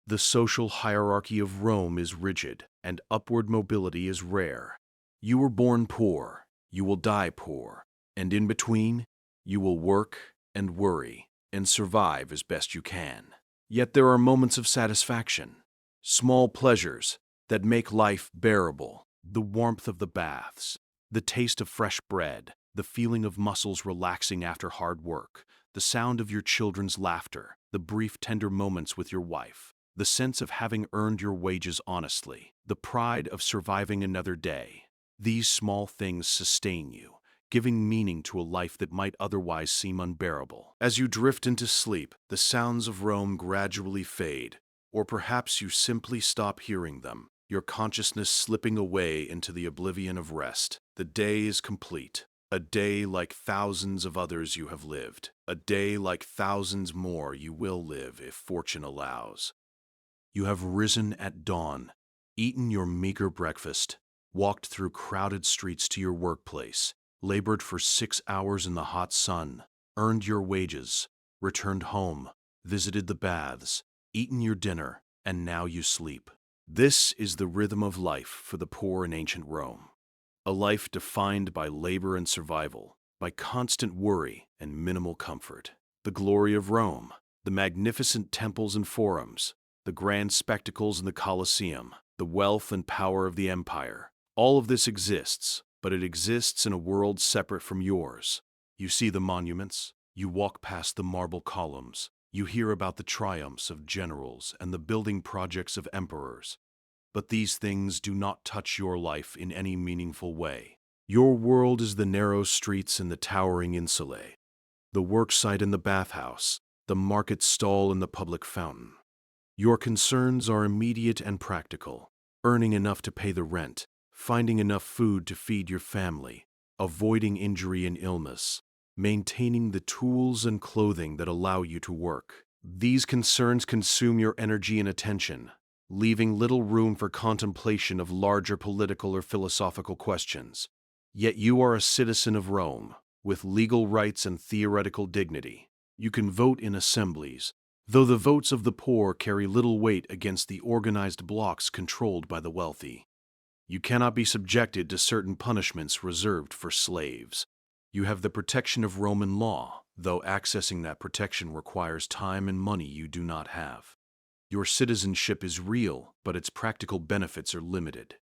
The social hierarchy of Rome is rigid, and upward mobility is rare. You were born poor, you will die poor, and in between, you will work and worry and survive as best you can. Yet there are moments of satisfaction, small pleasures that make life bearable, the warmth of the baths, the taste of fresh bread, the feeling of muscles relaxing after hard work, the sound of your children's laughter, the brief tender moments with your wife, the sense of having earned your wages honestly, the pride of surviving another day. These small things sustain you, giving meaning to a life that might otherwise seem unbearable. As you drift into sleep, the sounds of Rome gradually fade, or perhaps you simply stop hearing them, your consciousness slipping away into the oblivion of rest. The day is complete, a day like thousands of others you have lived, a day like thousands more you will live if fortune allows. You have risen at dawn, eaten your meager breakfast, walked through crowded streets to your workplace, labored for 6 hours in the hot sun, earned your wages, returned home, visited the baths, eaten your dinner, and now you sleep. This is the rhythm of life for the poor in ancient Rome. A life defined by labor and survival, by constant worry and minimal comfort. The glory of Rome, the magnificent temples and forums, the grand spectacles in the Colosseum, the wealth and power of the empire. All of this exists, but it exists in a world separate from yours. You see the monuments, you walk past the marble columns, you hear about the triumphs of generals and the building projects of emperors. But these things do not touch your life in any meaningful way. Your world is the narrow streets and the towering insulae, the worksite and the bathhouse, the market stall and the public fountain. Your concerns are immediate and practical: earning enough to pay the rent, finding enough food to feed your family, avoiding injury and illness, maintaining the tools and clothing that allow you to work. These concerns consume your energy and attention, leaving little room for contemplation of larger political or philosophical questions. Yet you are a citizen of Rome, with legal rights and theoretical dignity. You can vote in assemblies, though the votes of the poor carry little weight against the organized blocks controlled by the wealthy. You cannot be subjected to certain punishments reserved for slaves. You have the protection of Roman law, though accessing that protection requires time and money you do not have. Your citizenship is real, but its practical benefits are limited.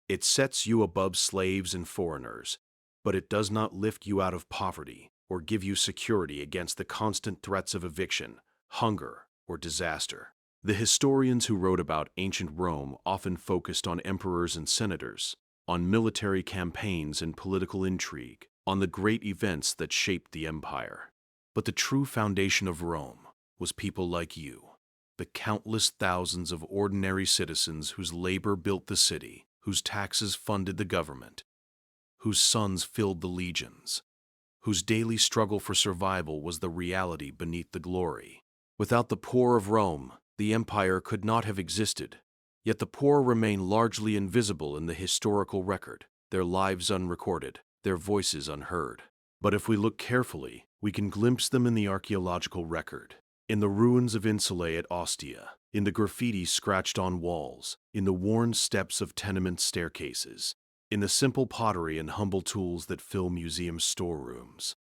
It sets you above slaves and foreigners, but it does not lift you out of poverty or give you security against the constant threats of eviction, hunger, or disaster. The historians who wrote about ancient Rome often focused on emperors and senators, on military campaigns and political intrigue, on the great events that shaped the empire. But the true foundation of Rome was people like you, the countless thousands of ordinary citizens whose labor built the city, whose taxes funded the government, whose sons filled the legions, whose daily struggle for survival was the reality beneath the glory. Without the poor of Rome, the empire could not have existed. Yet the poor remain largely invisible in the historical record, their lives unrecorded, their voices unheard. But if we look carefully, we can glimpse them in the archaeological record, in the ruins of Insulae at Ostia, in the graffiti scratched on walls, in the worn steps of tenement staircases, in the simple pottery and humble tools that fill museum storerooms.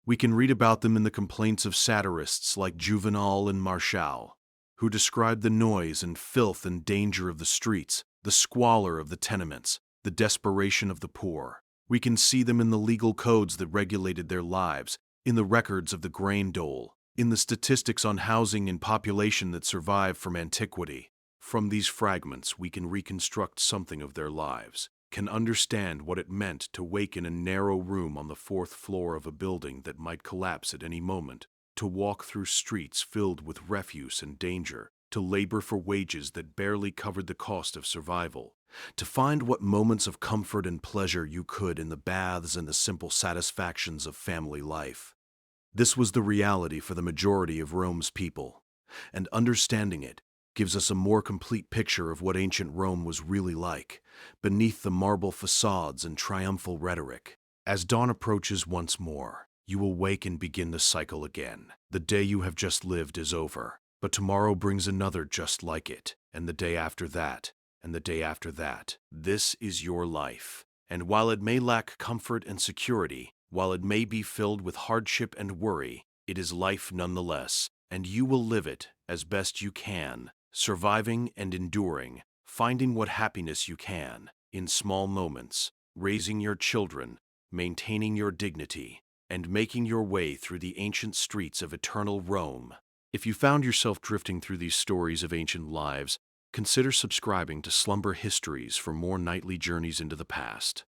We can read about them in the complaints of satirists like Juvenal and Martial, who described the noise and filth and danger of the streets, the squalor of the tenements, the desperation of the poor. We can see them in the legal codes that regulated their lives, in the records of the grain dole, in the statistics on housing and population that survive from antiquity. From these fragments, we can reconstruct something of their lives, can understand what it meant to wake in a narrow room on the fourth floor of a building that might collapse at any moment, to walk through streets filled with refuse and danger, to labor for wages that barely covered the cost of survival, to find what moments of comfort and pleasure you could in the baths and the simple satisfactions of family life. This was the reality for the majority of Rome's people, and understanding it gives us a more complete picture of what ancient Rome was really like, beneath the marble facades and triumphal rhetoric. As dawn approaches once more, you will wake and begin the cycle again. The day you have just lived is over, but tomorrow brings another just like it, and the day after that, and the day after that. This is your life, and while it may lack comfort and security, while it may be filled with hardship and worry, it is life nonetheless, and you will live it as best you can, surviving and enduring, finding what happiness you can in small moments, raising your children, maintaining your dignity, and making your way through the ancient streets of eternal Rome. If you found yourself drifting through these stories of ancient lives, consider subscribing to Slumber Histories for more nightly journeys into the past.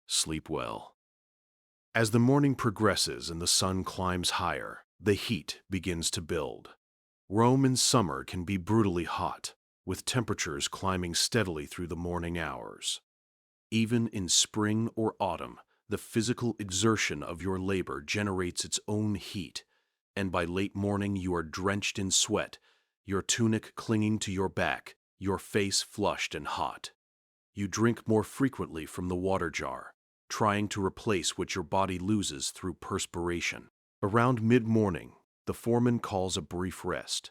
Sleep well. As the morning progresses and the sun climbs higher, the heat begins to build. Rome in summer can be brutally hot, with temperatures climbing steadily through the morning hours. Even in spring or autumn, the physical exertion of your labor generates its own heat, and by late morning you are drenched in sweat, your tunic clinging to your back, your face flushed and hot. You drink more frequently from the water jar, trying to replace what your body loses through perspiration. Around mid-morning, the foreman calls a brief rest.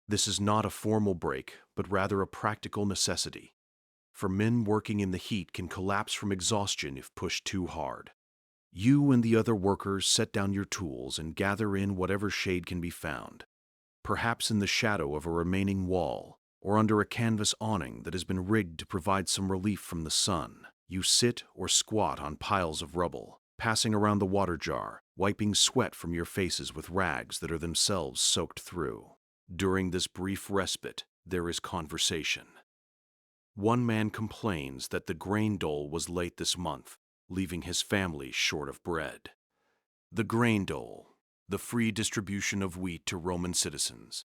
This is not a formal break, but rather a practical necessity. For men working in the heat can collapse from exhaustion if pushed too hard. You and the other workers set down your tools and gather in whatever shade can be found, perhaps in the shadow of a remaining wall, or under a canvas awning that has been rigged to provide some relief from the sun. You sit or squat on piles of rubble, passing around the water jar, wiping sweat from your faces with rags that are themselves soaked through. During this brief respite, there is conversation. One man complains that the grain dole was late this month, leaving his family short of bread. The grain dole, the free distribution of wheat to Roman citizens,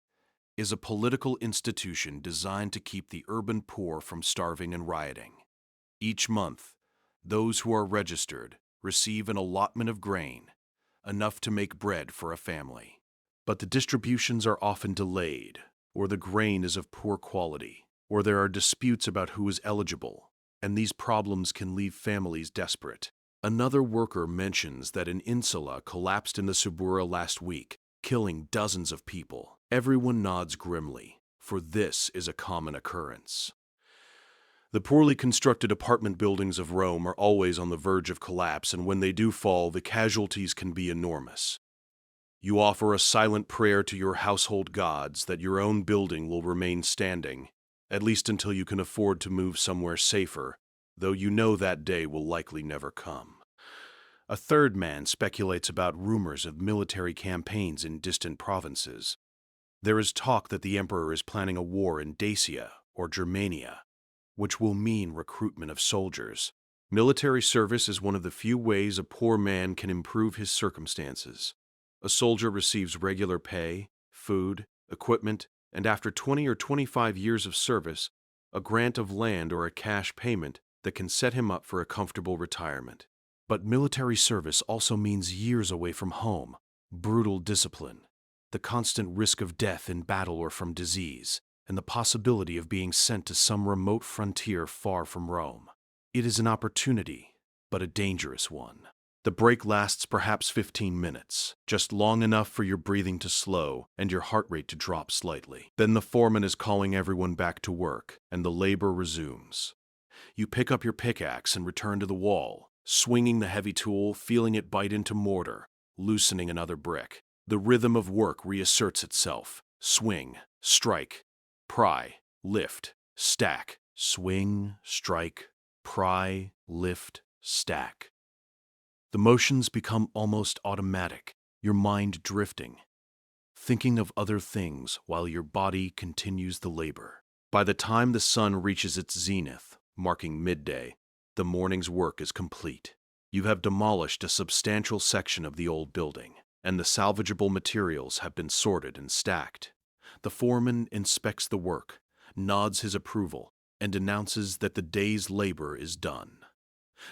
is a political institution designed to keep the urban poor from starving and rioting. Each month, those who are registered receive an allotment of grain, enough to make bread for a family. But the distributions are often delayed, or the grain is of poor quality, or there are disputes about who is eligible, and these problems can leave families desperate. Another worker mentions that an insula collapsed in the Subura last week, killing dozens of people. Everyone nods grimly, for this is a common occurrence. The poorly constructed apartment buildings of Rome are always on the verge of collapse, and when they do fall, the casualties can be enormous. You offer a silent prayer to your household gods that your own building will remain standing, at least until you can afford to move somewhere safer, though you know that day will likely never come. A third man speculates about rumors of military campaigns in distant provinces. There is talk that the emperor is planning a war in Dacia or Germania, which will mean recruitment of soldiers. Military service is one of the few ways a poor man can improve his circumstances. A soldier receives regular pay, food, equipment, and after 20 or 25 years of service, a grant of land or a cash payment that can set him up for a comfortable retirement. But military service also means years away from home, brutal discipline, the constant risk of death in battle or from disease, and the possibility of being sent to some remote frontier far from Rome. It is an opportunity, but a dangerous one. The break lasts perhaps 15 minutes, just long enough for your breathing to slow and your heart rate to drop slightly. Then the foreman is calling everyone back to work, and the labor resumes. You pick up your pickaxe and return to the wall, swinging the heavy tool, feeling it bite into mortar, loosening another brick. The rhythm of work reasserts itself. Swing, strike, pry, lift, stack. Swing, strike, pry, lift, stack. The motions become almost automatic, your mind drifting, thinking of other things while your body continues the labor. By the time the sun reaches its zenith, marking midday, the morning's work is complete. You have demolished a substantial section of the old building, and the salvageable materials have been sorted and stacked. The foreman inspects the work, nods his approval, and announces that the day's labor is done.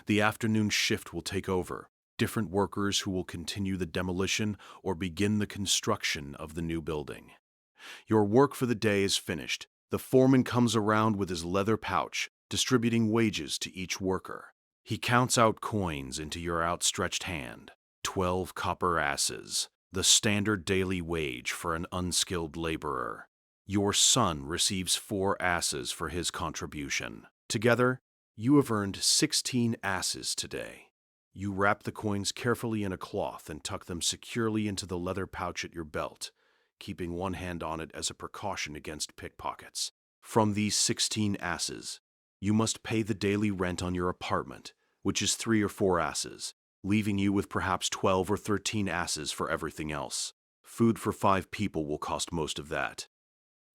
The afternoon shift will take over, different workers who will continue the demolition or begin the construction of the new building. Your work for the day is finished. The foreman comes around with his leather pouch, distributing wages to each worker. He counts out coins into your outstretched hand. 12 copper asses, the standard daily wage for an unskilled laborer. Your son receives 4 asses for his contribution. Together, you have earned 16 asses today. You wrap the coins carefully in a cloth and tuck them securely into the leather pouch at your belt, keeping one hand on it as a precaution against pickpockets. From these 16 asses, you must pay the daily rent on your apartment, which is 3 or 4 asses, leaving you with perhaps 12 or 13 asses for everything else. Food for 5 people will cost most of that.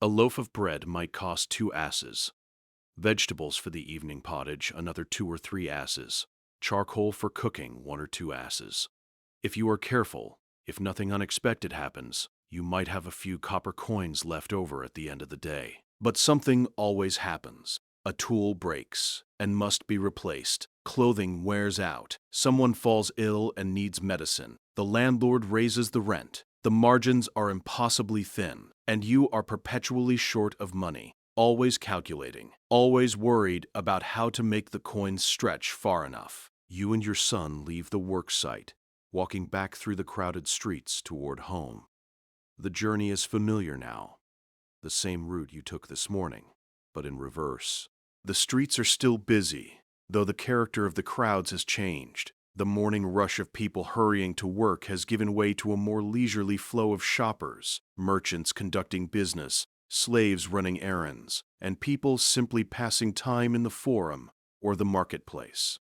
A loaf of bread might cost 2 asses. Vegetables for the evening pottage, another 2 or 3 asses. Charcoal for cooking, 1 or 2 asses. If you are careful, if nothing unexpected happens, you might have a few copper coins left over at the end of the day. But something always happens. A tool breaks and must be replaced. Clothing wears out. Someone falls ill and needs medicine. The landlord raises the rent. The margins are impossibly thin, and you are perpetually short of money, always calculating, always worried about how to make the coins stretch far enough. You and your son leave the work site, walking back through the crowded streets toward home. The journey is familiar now, the same route you took this morning, but in reverse. The streets are still busy, though the character of the crowds has changed. The morning rush of people hurrying to work has given way to a more leisurely flow of shoppers, merchants conducting business, slaves running errands, and people simply passing time in the forum or the marketplace.